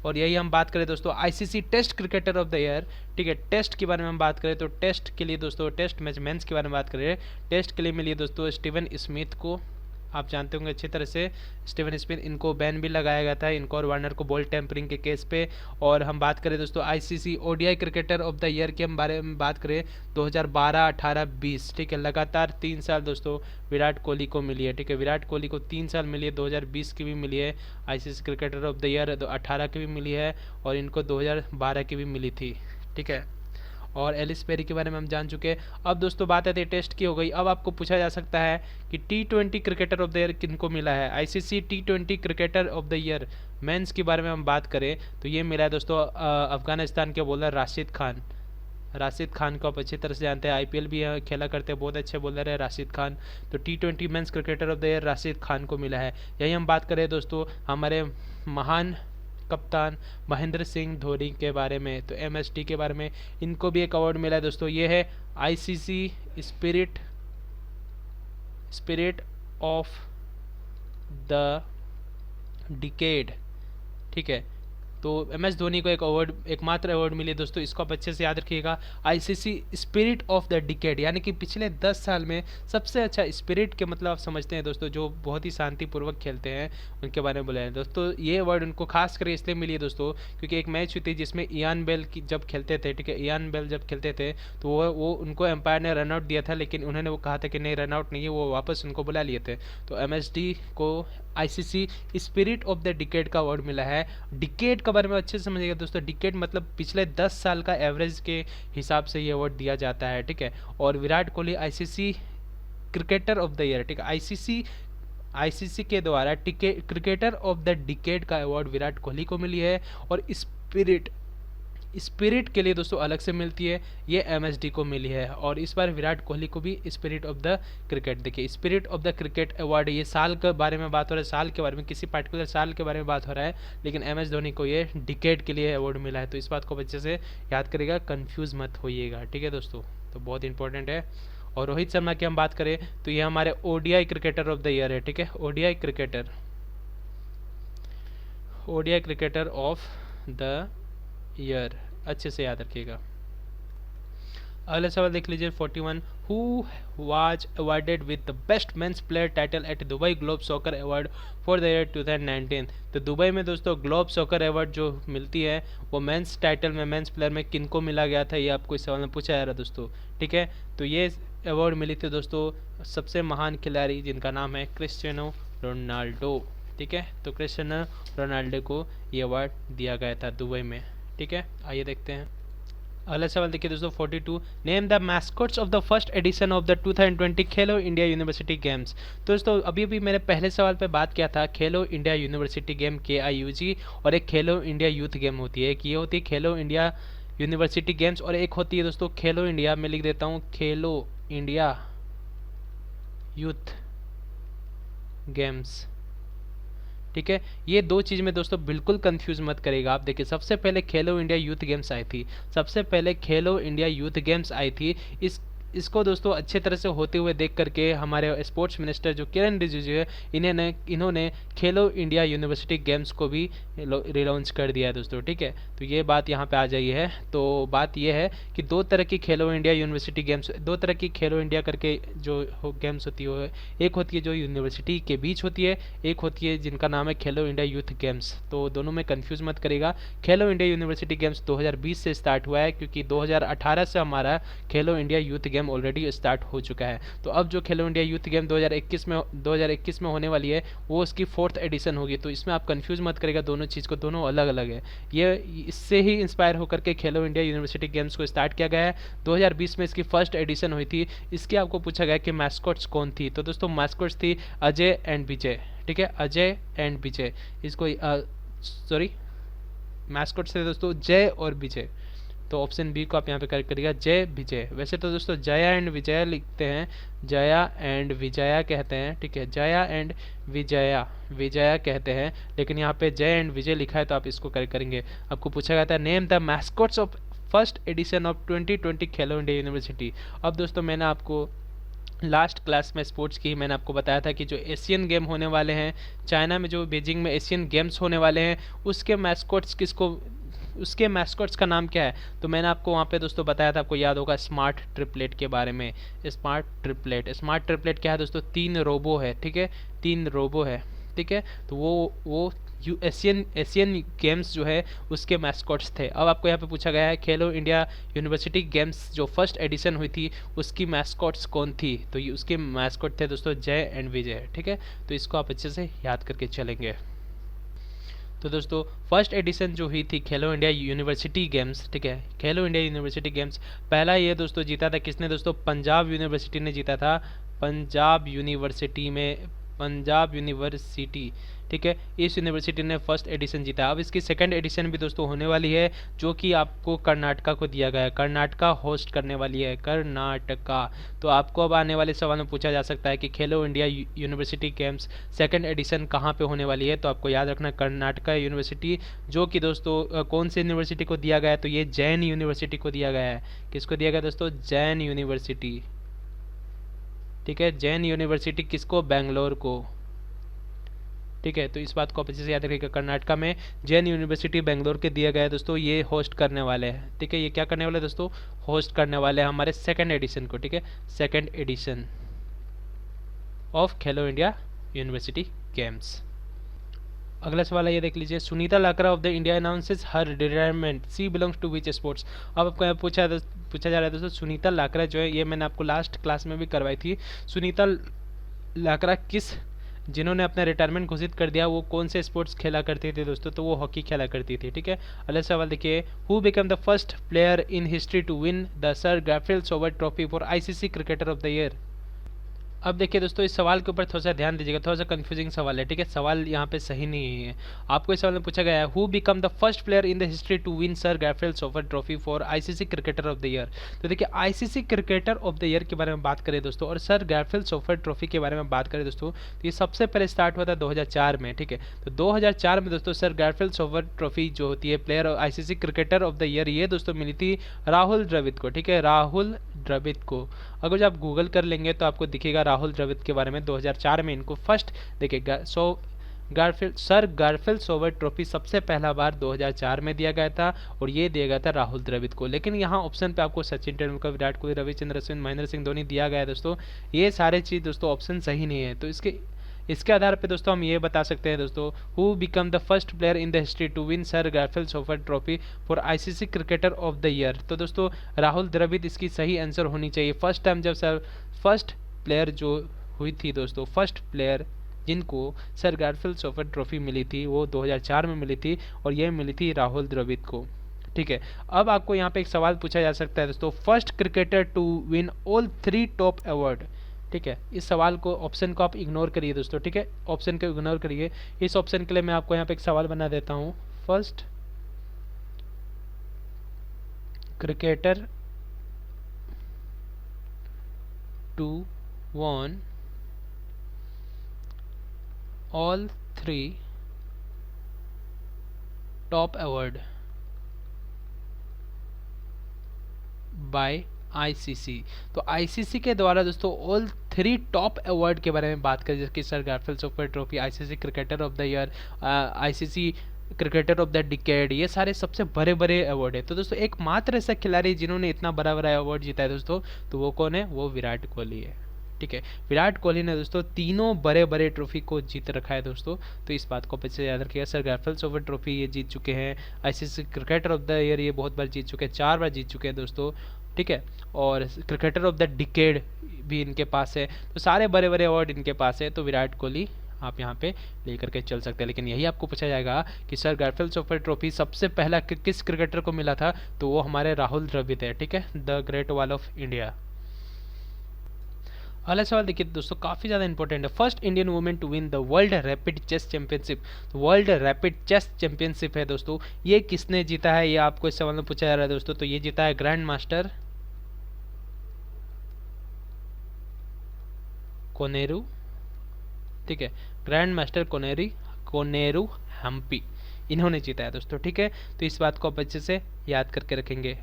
और यही हम बात करें दोस्तों ICC test cricketer of the year, ठीक है, टेस्ट के बारे में हम बात करें तो टेस्ट के लिए दोस्तों, टेस्ट मैच मेंस के बारे में बात करें, टेस्ट के लिए मिली दोस्तों स्टीवन स्मिथ को, आप जानते होंगे अच्छी तरह से, स्टीवन स्मिथ, इनको बैन भी लगाया गया था, इनको और वार्नर को बॉल टेम्परिंग के केस पे। और हम बात करें दोस्तों ICC ODI cricketer of the year के हम बारे में बात करें 2012, 18, 20, ठीक है, लगातार 3 साल दोस्तों विराट कोहली को मिली है, ठीक है, विराट कोहली को 3 साल मिली है, 2020 की भी मिली है ICC cricketer of the year, 18 की भी मिली है और इनको 2012 की भी मिली थी, ठीक है। और एलिस पेरी के बारे में हम जान चुके हैं। अब दोस्तों बात आती है टेस्ट की हो गई, अब आपको पूछा जा सकता है कि T20 cricketer of the year किनको मिला है। ICC T20 cricketer of the year men's के बारे में हम बात करें तो ये मिला है दोस्तों अफगानिस्तान के बॉलर राशिद खान। राशिद खान को आप अच्छी तरह से जानते हैं, IPL भी खेला करते हैं, बहुत अच्छे बॉलर है राशिद खान। तो T20 men's cricketer of the year Rashid Khan को मिला है। यही हम बात करें दोस्तों हमारे महान कप्तान महेंद्र सिंह धोनी के बारे में, तो MSD के बारे में, इनको भी एक अवार्ड मिला है दोस्तों, ये है ICC spirit of the decade, ठीक है। तो MS धोनी को एक अवार्ड, एकमात्र अवार्ड मिली दोस्तों, इसको आप अच्छे से याद रखिएगा, ICC spirit of the decade, यानी कि पिछले 10 साल में सबसे अच्छा स्पिरिट के मतलब आप समझते हैं दोस्तों, जो बहुत ही शांतिपूर्वक खेलते हैं उनके बारे में बोला है दोस्तों। ये अवार्ड उनको खास कर इसलिए मिली है दोस्तों क्योंकि एक मैच हुई थी जिसमें इयान बेल की जब खेलते थे, ठीक है, इयान बेल जब खेलते थे तो वो उनको एम्पायर ने रन आउट दिया था, लेकिन उन्होंने वो कहा था कि नहीं रन आउट नहीं है, वो वापस उनको बुला लिए थे। तो MSD को ICC spirit of the decade का अवार्ड मिला है। डिकेड के बारे में अच्छे से समझिएगा दोस्तों, डिकेड मतलब पिछले 10 साल का एवरेज के हिसाब से ये अवार्ड दिया जाता है, ठीक है। और Virat Kohli ICC cricketer of the year, ठीक है, ICC के द्वारा क्रिकेटर ऑफ द डिकेड का अवार्ड विराट कोहली को मिली है। और स्पिरिट के लिए दोस्तों अलग से मिलती है, ये MSD को मिली है। और इस बार विराट कोहली को भी स्पिरिट ऑफ द क्रिकेट, देखिए spirit of the cricket award, ये साल के बारे में बात हो रहा है, साल के बारे में, किसी पर्टिकुलर साल के बारे में बात हो रहा है, लेकिन MS धोनी को ये डिकेड के लिए अवार्ड मिला है। तो इस बात को अच्छे से याद करिएगा, कन्फ्यूज़ मत होइएगा, ठीक है दोस्तों, तो बहुत इंपॉर्टेंट है। और रोहित शर्मा की हम बात करें तो ये हमारे ODI cricketer of the year है, ठीक है, ODI cricketer of the year, अच्छे से याद रखिएगा। अगला सवाल देख लीजिए 41, who was awarded with the best men's player title at Dubai globe soccer award for the year 2019। तो दुबई में दोस्तों ग्लोब सॉकर अवार्ड जो मिलती है वो मेंस टाइटल में, मेंस प्लेयर में किनको मिला गया था, ये आपको इस सवाल में पूछा जा रहा है दोस्तों, ठीक है। तो ये अवार्ड मिली थी दोस्तों सबसे महान खिलाड़ी जिनका नाम है क्रिस्टियानो रोनाल्डो, ठीक है। तो क्रिस्टियानो रोनाल्डो को ये अवार्ड दिया गया था दुबई में, ठीक है। आइए देखते हैं अगला सवाल, देखिए दोस्तों 42, name the mascots of the first edition of the 2020 Khelo India University games. तो दोस्तों अभी मैंने पहले सवाल पे बात किया था, खेलो इंडिया यूनिवर्सिटी गेम KIUG, और एक खेलो इंडिया यूथ गेम होती है, एक ये होती है खेलो इंडिया यूनिवर्सिटी गेम्स, और एक होती है दोस्तों खेलो इंडिया, मैं लिख देता हूँ खेलो इंडिया यूथ गेम्स, ठीक है। ये दो चीज़ में दोस्तों बिल्कुल कंफ्यूज मत करेगा। आप देखिए सबसे पहले खेलो इंडिया यूथ गेम्स आई थी, सबसे पहले खेलो इंडिया यूथ गेम्स आई थी। इसको दोस्तों अच्छे तरह से होते हुए देख करके हमारे स्पोर्ट्स मिनिस्टर जो किरण रिजिजू है इन्होंने खेलो इंडिया यूनिवर्सिटी गेम्स को भी रिलॉन्च कर दिया है दोस्तों, ठीक है। तो ये बात यहाँ पे आ जाई है। तो बात ये है कि दो तरह की खेलो इंडिया यूनिवर्सिटी गेम्स, दो तरह की खेलो इंडिया करके जो गेम्स होती है, एक होती है जो यूनिवर्सिटी के बीच होती है, एक होती है जिनका नाम है खेलो इंडिया यूथ गेम्स। तो दोनों में कन्फ्यूज मत करेगा। खेलो इंडिया यूनिवर्सिटी गेम्स 2020 से स्टार्ट हुआ है, क्योंकि 2018 से हमारा खेलो India youth game already start हो चुका है। तो अब जो खेलो इंडिया यूथ गेम 2021 में होने वाली है वो उसकी 4th एडिशन होगी। तो इसमें आप कंफ्यूज मत करेगा दोनों चीज़ को, दोनों अलग अलग है। ये इससे ही इंस्पायर होकर के खेलो इंडिया यूनिवर्सिटी गेम्स को स्टार्ट किया गया है। 2020 में इसकी फर्स्ट एडिशन हुई थी। इसके आपको पूछा गया कि मैस्कॉट्स कौन थी, तो दोस्तों मैस्कॉट्स थी अजय एंड विजय, ठीक है, अजय एंड विजय। इसको मैस्कॉट्स थे दोस्तों जय और विजय। तो ऑप्शन बी को आप यहाँ पे करेक्ट करिएगा, जय विजय। वैसे तो दोस्तों जया एंड विजया लिखते हैं, जया एंड विजया कहते हैं, ठीक है, जया एंड विजया, विजया कहते हैं, लेकिन यहाँ पे जय एंड विजय लिखा है तो आप इसको करेक्ट करेंगे। आपको पूछा गया था name the mascots of first edition of 2020 Khelo India university. अब दोस्तों मैंने आपको लास्ट क्लास में स्पोर्ट्स की मैंने आपको बताया था कि जो एशियन गेम होने वाले हैं चाइना में, जो बीजिंग में एशियन गेम्स होने वाले हैं, उसके मैस्कॉट्स किसको, उसके मैस्कॉट्स का नाम क्या है। तो मैंने आपको वहाँ पे दोस्तों बताया था, आपको याद होगा स्मार्ट ट्रिपलेट के बारे में। स्मार्ट ट्रिपलेट, स्मार्ट ट्रिपलेट क्या है दोस्तों, 3 रोबो है, ठीक है, 3 रोबो है, ठीक है। तो वो एशियन गेम्स जो है उसके मैस्कॉट्स थे। अब आपको यहाँ पे पूछा गया है खेलो इंडिया यूनिवर्सिटी गेम्स जो फर्स्ट एडिशन हुई थी उसकी मैस्कॉट्स कौन थी। तो ये उसके मैस्कॉट थे दोस्तों जय एंड विजय, ठीक है। तो इसको आप अच्छे से याद करके चलेंगे। तो दोस्तों फर्स्ट एडिशन जो हुई थी खेलो इंडिया यूनिवर्सिटी गेम्स, ठीक है, खेलो इंडिया यूनिवर्सिटी गेम्स, पहला ये दोस्तों जीता था किसने दोस्तों, पंजाब यूनिवर्सिटी ने जीता था, पंजाब यूनिवर्सिटी में, पंजाब यूनिवर्सिटी, ठीक है, इस यूनिवर्सिटी ने फर्स्ट एडिशन जीता। अब इसकी सेकंड एडिशन भी दोस्तों होने वाली है जो कि आपको कर्नाटका को दिया गया है, कर्नाटका होस्ट करने वाली है, कर्नाटका। तो आपको अब आने वाले सवाल में पूछा जा सकता है कि खेलो India University games second edition कहाँ पे होने वाली है। तो आपको याद रखना कर्नाटका यूनिवर्सिटी, जो कि दोस्तों कौन सी यूनिवर्सिटी को दिया गया है, तो ये जैन यूनिवर्सिटी को दिया गया है। किसको दिया गया दोस्तों, जैन यूनिवर्सिटी, ठीक है, जैन यूनिवर्सिटी किसको, बेंगलोर को, ठीक है। तो इस बात को आप अच्छे से याद रखिएगा, कर्नाटका में जैन यूनिवर्सिटी बेंगलोर के दिया गया है दोस्तों, ये होस्ट करने वाले हैं, ठीक है, ये क्या करने वाले हैं दोस्तों, होस्ट करने वाले हैं हमारे सेकंड एडिशन को, ठीक है, second edition of Khelo India University Games. अगला सवाल है ये देख लीजिए, Sunita Lakra of the India announces her retirement, she belongs to which sports. अब आपको यहाँ पूछा जा रहा है दोस्तों, सुनीता लाकरा जो है ये मैंने आपको लास्ट क्लास में भी करवाई थी। सुनीता लाकरा किस, जिन्होंने अपना रिटायरमेंट घोषित कर दिया, वो कौन से स्पोर्ट्स खेला करती थी दोस्तों, तो वो हॉकी खेला करती थी, ठीक है। अगला सवाल देखिए, who become the first player in history to win the Sir Garfield Sober trophy for ICC cricketer of the year. अब देखिए दोस्तों इस सवाल के ऊपर थोड़ा सा ध्यान दीजिएगा, थोड़ा सा कंफ्यूजिंग सवाल है, ठीक है, सवाल यहाँ पे सही नहीं है। आपको इस सवाल में पूछा गया है who become the first player in the history to win Sir Garfield Sober trophy for ICC cricketer of the year. तो देखिए ICC cricketer of the year के बारे में बात करें दोस्तों और सर गारफील्ड सोबर ट्रॉफी के बारे में बात करें दोस्तों, तो ये सबसे पहले स्टार्ट हुआ था 2004 में, ठीक है। तो 2004 में दोस्तों सर गारफील्ड सोबर ट्रॉफी जो होती है player ICC cricketer of the year, ये दोस्तों मिली थी राहुल द्रविड़ को, ठीक है, राहुल द्रविड़ को। अगर जब आप गूगल कर लेंगे तो आपको दिखेगा राहुल द्रविड़ के बारे में। 2004 में इनको फर्स्ट देखिएगा सर गारफील्ड सोबर ट्रॉफी सबसे पहला बार 2004 में दिया गया था और ये दिया गया था राहुल द्रविड़ को। लेकिन यहाँ ऑप्शन पे आपको सचिन तेंदुलकर, विराट कोहली, रविचंद्र अश्विन, महेंद्र सिंह धोनी दिया गया है दोस्तों। ये सारे चीज़ दोस्तों ऑप्शन सही नहीं है। तो इसके आधार पे दोस्तों हम ये बता सकते हैं दोस्तों, who become the first player in the history to win Sir Garfield Sober trophy for ICC cricketer of the year. तो दोस्तों राहुल द्रविड़ इसकी सही आंसर होनी चाहिए। फर्स्ट टाइम जब सर फर्स्ट प्लेयर जो हुई थी दोस्तों, फर्स्ट प्लेयर जिनको सर गारफील्ड सोबर ट्रॉफी मिली थी वो 2004 में मिली थी और ये मिली थी राहुल द्रविड़ को, ठीक है। अब आपको यहाँ पे एक सवाल पूछा जा सकता है दोस्तों, first cricketer to win all 3 top award, ठीक है। इस सवाल को, ऑप्शन को आप इग्नोर करिए दोस्तों, ठीक है, ऑप्शन को इग्नोर करिए। इस ऑप्शन के लिए मैं आपको यहाँ पे एक सवाल बना देता हूँ, first cricketer to won all 3 top award by ICC. तो आईसीसी के द्वारा दोस्तों ऑल 3 टॉप अवार्ड के बारे में बात करें, जैसे कि sir Garfield Sober trophy, ICC cricketer of the year, ICC cricketer of the decade, ये सारे सबसे बड़े बड़े अवार्ड है। तो दोस्तों एकमात्र ऐसा खिलाड़ी जिन्होंने इतना बड़ा बड़ा अवार्ड जीता है दोस्तों, तो वो कौन है, वो विराट कोहली है, ठीक है। विराट कोहली ने दोस्तों तीनों बड़े बड़े ट्रॉफी को जीत रखा है दोस्तों। तो इस बात को पीछे याद रखिएगा, सर गारफील्ड सोबर ट्रॉफी ये जीत चुके हैं, ICC cricketer of the year ये बहुत बार जीत चुके हैं, 4 बार जीत चुके हैं दोस्तों, ठीक है। और क्रिकेटर ऑफ द डिकेड भी इनके पास है। तो सारे बड़े बड़े अवार्ड इनके पास है। तो विराट कोहली आप यहाँ पे लेकर के चल सकते हैं। लेकिन यही आपको पूछा जाएगा कि सर गारफील्ड सोबर ट्रॉफी सबसे पहला किस क्रिकेटर को मिला था, तो वो हमारे राहुल द्रविड़ है, ठीक है, the Great Wall of India. अगला सवाल देखिए दोस्तों, काफ़ी ज़्यादा इंपॉर्टेंट है। First Indian women to win the world rapid chess championship. World rapid chess championship है दोस्तों, ये किसने जीता है, ये आपको इस सवाल में पूछा जा रहा है दोस्तों। तो ये जीता है ग्रैंड मास्टर कोनेरू, ठीक है, ग्रैंड मास्टर कोनेरू हम्पी, इन्होंने जीता है दोस्तों, ठीक है। तो इस बात को आप अच्छे से याद करके रखेंगे।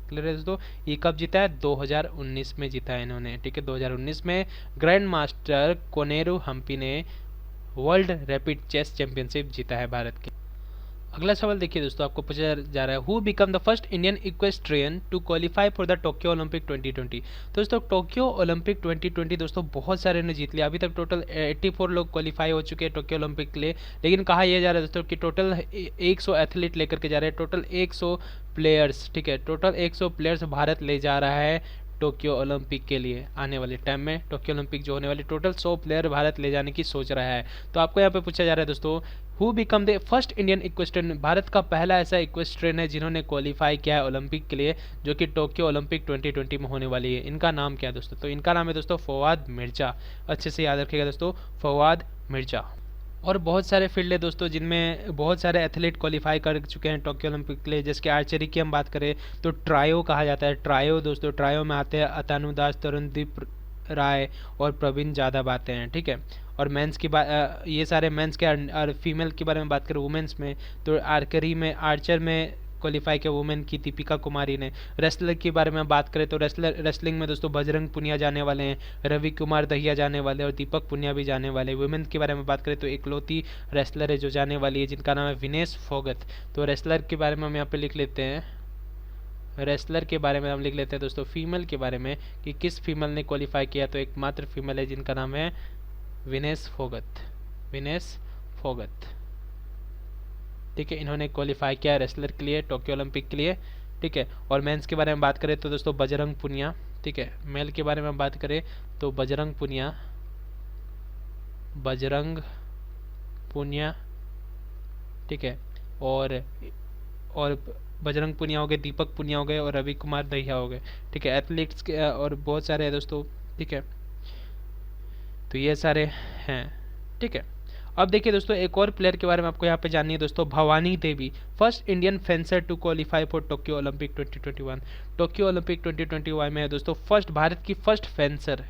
क्लियर है दोस्तों। ये कब जीता है, 2019 में जीता है इन्होंने, ठीक है। 2019 में ग्रैंड मास्टर कोनेरू हम्पी ने वर्ल्ड रैपिड चेस चैंपियनशिप जीता है भारत की। अगला सवाल देखिए दोस्तों, आपको पूछा जा रहा है, who become the first Indian equestrian to qualify for the Tokyo Olympic 2020। दोस्तों टोक्यो ओलंपिक 2020 दोस्तों बहुत सारे ने जीत लिया। अभी तक टोटल 84 लोग क्वालिफाई हो चुके हैं टोक्यो ओलंपिक के लिए, लेकिन कहा यह जा रहा है दोस्तों कि टोटल 100 एथलीट लेकर के जा रहे हैं, टोटल 100 प्लेयर्स, ठीक है, टोटल 100 प्लेयर्स भारत ले जा रहा है टोक्यो ओलंपिक के लिए। आने वाले टाइम में टोक्यो ओलंपिक जो होने वाली, टोटल 100 प्लेयर भारत ले जाने की सोच रहा है। तो आपको यहाँ पे पूछा जा रहा है दोस्तों, who become the first Indian equestrian, Bharat का पहला ऐसा इक्वेस्ट्रियन है जिन्होंने क्वालिफाई किया है ओलंपिक के लिए, जो कि टोक्यो ओलंपिक 2020 में होने वाली है। इनका नाम क्या है दोस्तों, तो इनका नाम है दोस्तों फवाद मिर्जा। अच्छे से याद रखिएगा दोस्तों, फवाद मिर्जा। और बहुत सारे फील्ड है दोस्तों जिनमें बहुत सारे एथलीट क्वालिफाई कर चुके हैं टोक्यो ओलंपिक के लिए। जैसे कि आर्चरी की हम बात करें तो ट्रायो कहा जाता है, ट्रायो दोस्तों, ट्रायो में आते हैं अतानु दास, तरुणदीप राय और प्रवीण जाधव आते हैं, ठीक है। और मेंस की बात, ये सारे मेंस के, और फीमेल के बारे में बात करें वुमेंस में, तो आर्चरी में, आर्चर में क्वालिफाई किया वुमेन की दीपिका कुमारी ने। रेसलर के बारे में बात करें तो रेसलिंग में दोस्तों बजरंग पुनिया जाने वाले हैं, रवि कुमार दहिया जाने वाले हैं और दीपक पुनिया भी जाने वाले हैं। वुमेन के बारे में बात करें तो इकलौती रेसलर है जो जाने वाली है, जिनका नाम है विनेश फोगत। तो रेसलर के बारे में हम यहाँ पे लिख लेते हैं, रेसलर के बारे में हम लिख लेते हैं दोस्तों फीमेल के बारे में कि किस फीमेल ने क्वालिफाई किया, तो एकमात्र फीमेल है जिनका नाम है विनेश फोगत, विनेश फोगत, ठीक है। इन्होंने क्वालिफाई किया रेसलर के लिए टोक्यो ओलंपिक के लिए, ठीक है। और मेंस के बारे में बात करें तो दोस्तों बजरंग पुनिया, ठीक है। मेल के बारे में बात करें तो बजरंग पुनिया, बजरंग पुनिया, ठीक है। और बजरंग पुनिया हो गए, दीपक पुनिया हो गए और रवि कुमार दहिया हो गए, ठीक है। एथलीट्स के और बहुत सारे हैं दोस्तों, ठीक है। तो ये सारे हैं, ठीक है। अब देखिए दोस्तों एक और प्लेयर के बारे में आपको यहाँ पे जाननी है दोस्तों, Bhavani Devi, first Indian fencer to qualify for Tokyo Olympic 2021। Tokyo Olympic 2021 में है दोस्तों फर्स्ट, भारत की फर्स्ट फेंसर,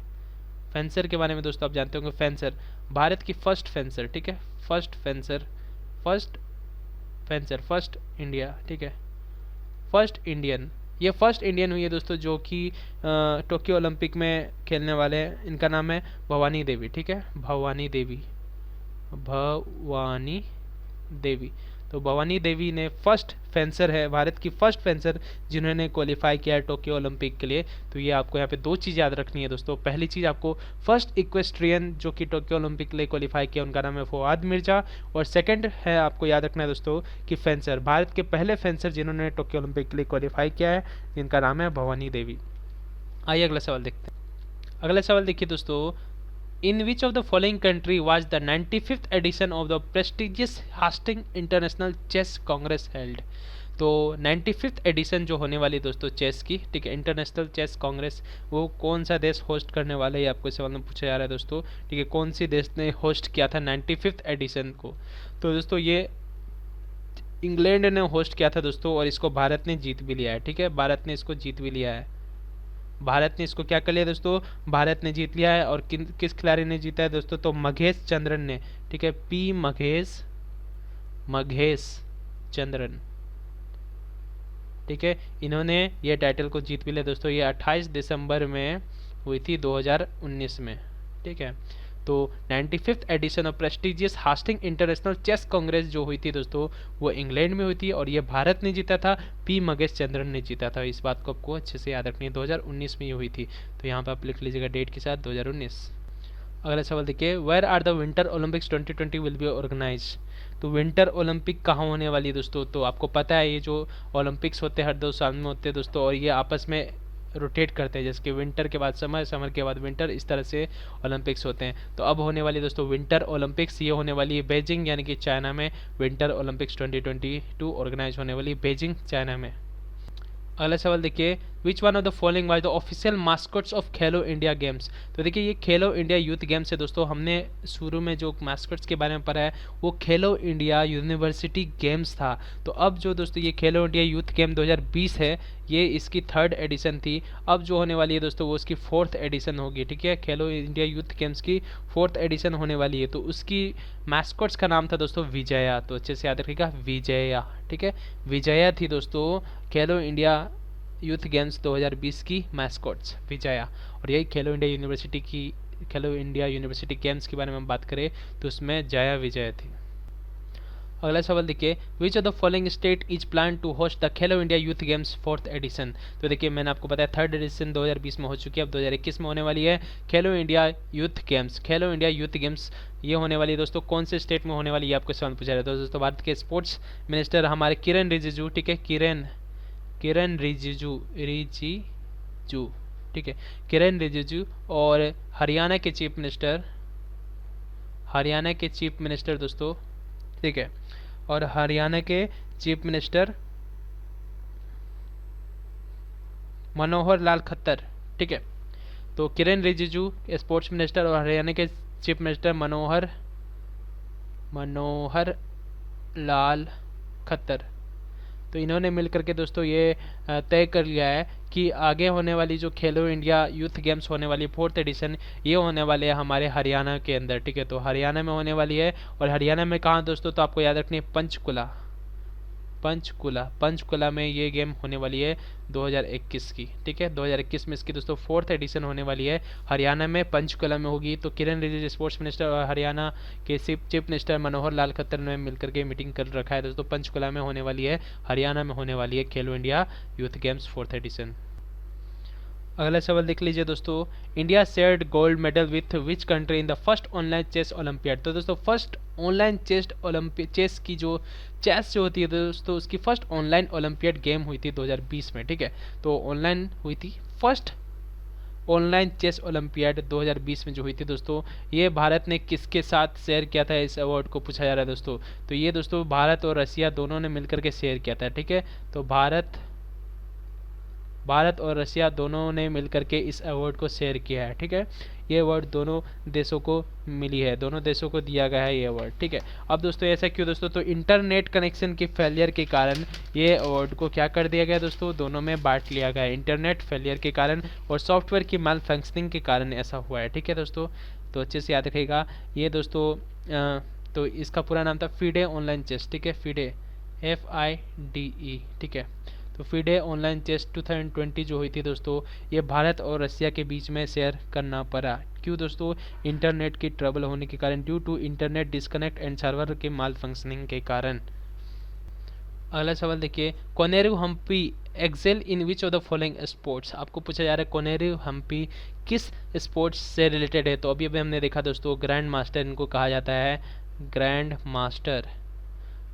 फेंसर के बारे में दोस्तों आप जानते होंगे, फेंसर, भारत की फर्स्ट फेंसर, ठीक है, first fencer, first fencer, first India, ठीक है, फर्स्ट इंडियन, ये फर्स्ट इंडियन हुई है दोस्तों जो कि टोक्यो ओलंपिक में खेलने वाले हैं। इनका नाम है भवानी देवी, ठीक है, भवानी देवी, भवानी देवी। तो भवानी देवी ने फर्स्ट फेंसर है, भारत की फर्स्ट फेंसर जिन्होंने क्वालिफाई किया है टोक्यो ओलंपिक के लिए। तो ये आपको यहाँ पे दो चीज़ याद रखनी है दोस्तों। पहली चीज़ आपको फर्स्ट इक्वेस्ट्रियन जो कि टोक्यो ओलंपिक के लिए क्वालिफाई किया उनका नाम है फवाद मिर्जा, और सेकंड है आपको याद रखना है दोस्तों कि फेंसर, भारत के पहले फेंसर जिन्होंने टोक्यो ओलंपिक के लिए क्वालिफाई किया है जिनका नाम है भवानी देवी। आइए अगला सवाल देखते हैं। अगला सवाल देखिए दोस्तों, In which of the following country was the 95th edition of the prestigious Hastings International Chess Congress held? तो 95th एडिशन जो होने वाली दोस्तों चेस की, ठीक है, इंटरनेशनल चेस कांग्रेस, वो कौन सा देश होस्ट करने वाला है आपको सवाल में पूछा जा रहा है दोस्तों, ठीक है। कौन सी देश ने होस्ट किया था 95th एडिशन को? तो दोस्तों ये इंग्लैंड ने होस्ट किया था दोस्तों, और इसको भारत ने जीत भी लिया है, ठीक है, भारत ने इसको जीत भी लिया है। भारत ने इसको क्या कर लिया दोस्तों, भारत ने जीत लिया है। और किस खिलाड़ी ने जीता है दोस्तों, तो मघेश चंद्रन ने, ठीक है, पी मघेश चंद्रन, ठीक है, इन्होंने ये टाइटल को जीत भी लिया दोस्तों। ये 28 दिसंबर में हुई थी 2019 में, ठीक है। तो 95th edition of prestigious Hastings international chess congress जो हुई थी दोस्तों वो इंग्लैंड में हुई थी, और ये भारत ने जीता था, पी मघेश चंद्रन ने जीता था। इस बात को आपको अच्छे से याद रखनी है, 2019 में ये हुई थी। तो यहाँ पर आप लिख लीजिएगा डेट के साथ 2019। अगला सवाल देखिए, where are the winter Olympics 2020 will be organise. तो विंटर ओलंपिक कहाँ होने वाली है दोस्तों, तो आपको पता है ये जो ओलंपिक्स होते हैं हर 2 साल में होते हैं दोस्तों, और ये आपस में रोटेट करते हैं, जैसे कि विंटर के बाद समर, समर के बाद विंटर, इस तरह से ओलंपिक्स होते हैं। तो अब होने वाली दोस्तों विंटर ओलंपिक्स, ये होने वाली है बेजिंग यानी कि चाइना में, विंटर ओलंपिक्स 2022 ऑर्गेनाइज होने वाली बेजिंग चाइना में। अगला सवाल देखिए, which one of the following was the official mascots of Khelo India games. तो देखिए ये खेलो इंडिया यूथ गेम्स है दोस्तों, हमने शुरू में जो मास्कट्स के बारे में पढ़ा है वो खेलो इंडिया यूनिवर्सिटी गेम्स था। तो अब जो दोस्तों ये खेलो इंडिया यूथ गेम 2020 है, ये इसकी 3rd एडिशन थी। अब जो होने वाली है दोस्तों वो इसकी 4th एडिशन होगी, ठीक है। खेलो इंडिया यूथ गेम्स की 4th एडिशन होने वाली है। तो उसकी मैस्कॉट्स का नाम था दोस्तों विजया, तो अच्छे से याद रखिएगा विजया, ठीक है। विजया थी दोस्तों खेलो इंडिया यूथ गेम्स 2020 की मैस्कॉट्स, विजया। और यही खेलो इंडिया यूनिवर्सिटी गेम्स के बारे में बात करें तो उसमें जया विजय थी। अगला सवाल देखिए, which of the following state is plan to host the Khelo India youth games 4th edition. तो देखिए मैंने आपको बताया 3rd एडिशन 2020 में हो चुकी है, अब 2021 में होने वाली है खेलो इंडिया यूथ गेम्स। खेलो इंडिया यूथ गेम्स ये होने वाली है दोस्तों, कौन से स्टेट में होने वाली है आपको सवाल पूछा जाता है दोस्तों। भारत के स्पोर्ट्स मिनिस्टर हमारे किरण रिजिजू, ठीक है, किरण रिजिजू, ठीक है, किरण रिजिजू। और हरियाणा के चीफ मिनिस्टर दोस्तों, ठीक है, और हरियाणा के चीफ मिनिस्टर मनोहर लाल खट्टर, ठीक है। तो किरण रिजिजू स्पोर्ट्स मिनिस्टर और हरियाणा के चीफ मिनिस्टर मनोहर लाल खट्टर, तो इन्होंने मिलकर के दोस्तों ये तय कर लिया है कि आगे होने वाली जो खेलो इंडिया यूथ गेम्स होने वाली 4th एडिशन ये होने वाले है हमारे हरियाणा के अंदर, ठीक है। तो हरियाणा में होने वाली है, और हरियाणा में कहाँ दोस्तों, तो आपको याद रखनी है पंचकुला में ये गेम होने वाली है 2021 की, ठीक है। 2021 में इसकी दोस्तों 4th एडिशन होने वाली है, हरियाणा में पंचकुला में होगी। तो किरण रिजिजू स्पोर्ट्स मिनिस्टर और हरियाणा के चीफ मिनिस्टर मनोहर लाल खट्टर ने मिलकर के मीटिंग कर रखा है दोस्तों, पंचकुला में होने वाली है, हरियाणा में होने वाली है खेलो India youth games 4th addition. अगला सवाल देख लीजिए दोस्तों, India shared gold medal with which country in the first online chess Olympiad. तो दोस्तों फर्स्ट ऑनलाइन चेस की जो चेस जो होती है दोस्तों, उसकी फर्स्ट ऑनलाइन ओलंपियाड गेम हुई थी 2020 में, ठीक है। तो ऑनलाइन हुई थी फर्स्ट ऑनलाइन चेस ओलंपियाड 2020 में जो हुई थी दोस्तों, ये भारत ने किसके साथ शेयर किया था, इस अवार्ड को पूछा जा रहा है दोस्तों। तो ये दोस्तों भारत और रसिया दोनों ने मिलकर के शेयर किया था, ठीक है। तो भारत और रसिया दोनों ने मिलकर के इस अवार्ड को शेयर किया है, ठीक है। ये अवार्ड दोनों देशों को मिली है, दोनों देशों को दिया गया है ये अवार्ड, ठीक है। अब दोस्तों ऐसा क्यों दोस्तों, तो इंटरनेट कनेक्शन के फेलियर के कारण ये अवार्ड को क्या कर दिया गया दोस्तों, दोनों में बांट लिया गया है। इंटरनेट फेलियर के कारण और सॉफ्टवेयर की मैल फंक्शनिंग के कारण ऐसा हुआ है, ठीक है दोस्तों। तो अच्छे से याद रखिएगा ये दोस्तों। तो इसका पूरा नाम था FIDE ऑनलाइन चेस, ठीक है, FIDE FIDE, ठीक है। तो FIDE ऑनलाइन चेस 2020 जो हुई थी दोस्तों, ये भारत और रसिया के बीच में शेयर करना पड़ा। क्यों दोस्तों, इंटरनेट की ट्रबल होने के कारण, due to internet disconnect and server के माल फंक्शनिंग के कारण। अगला सवाल देखिए, Koneru Humpy excel in which of the following sports. आपको पूछा जा रहा है कोनेरू हम्पी किस स्पोर्ट्स से रिलेटेड है। तो अभी हमने देखा दोस्तों ग्रैंड मास्टर इनको कहा जाता है,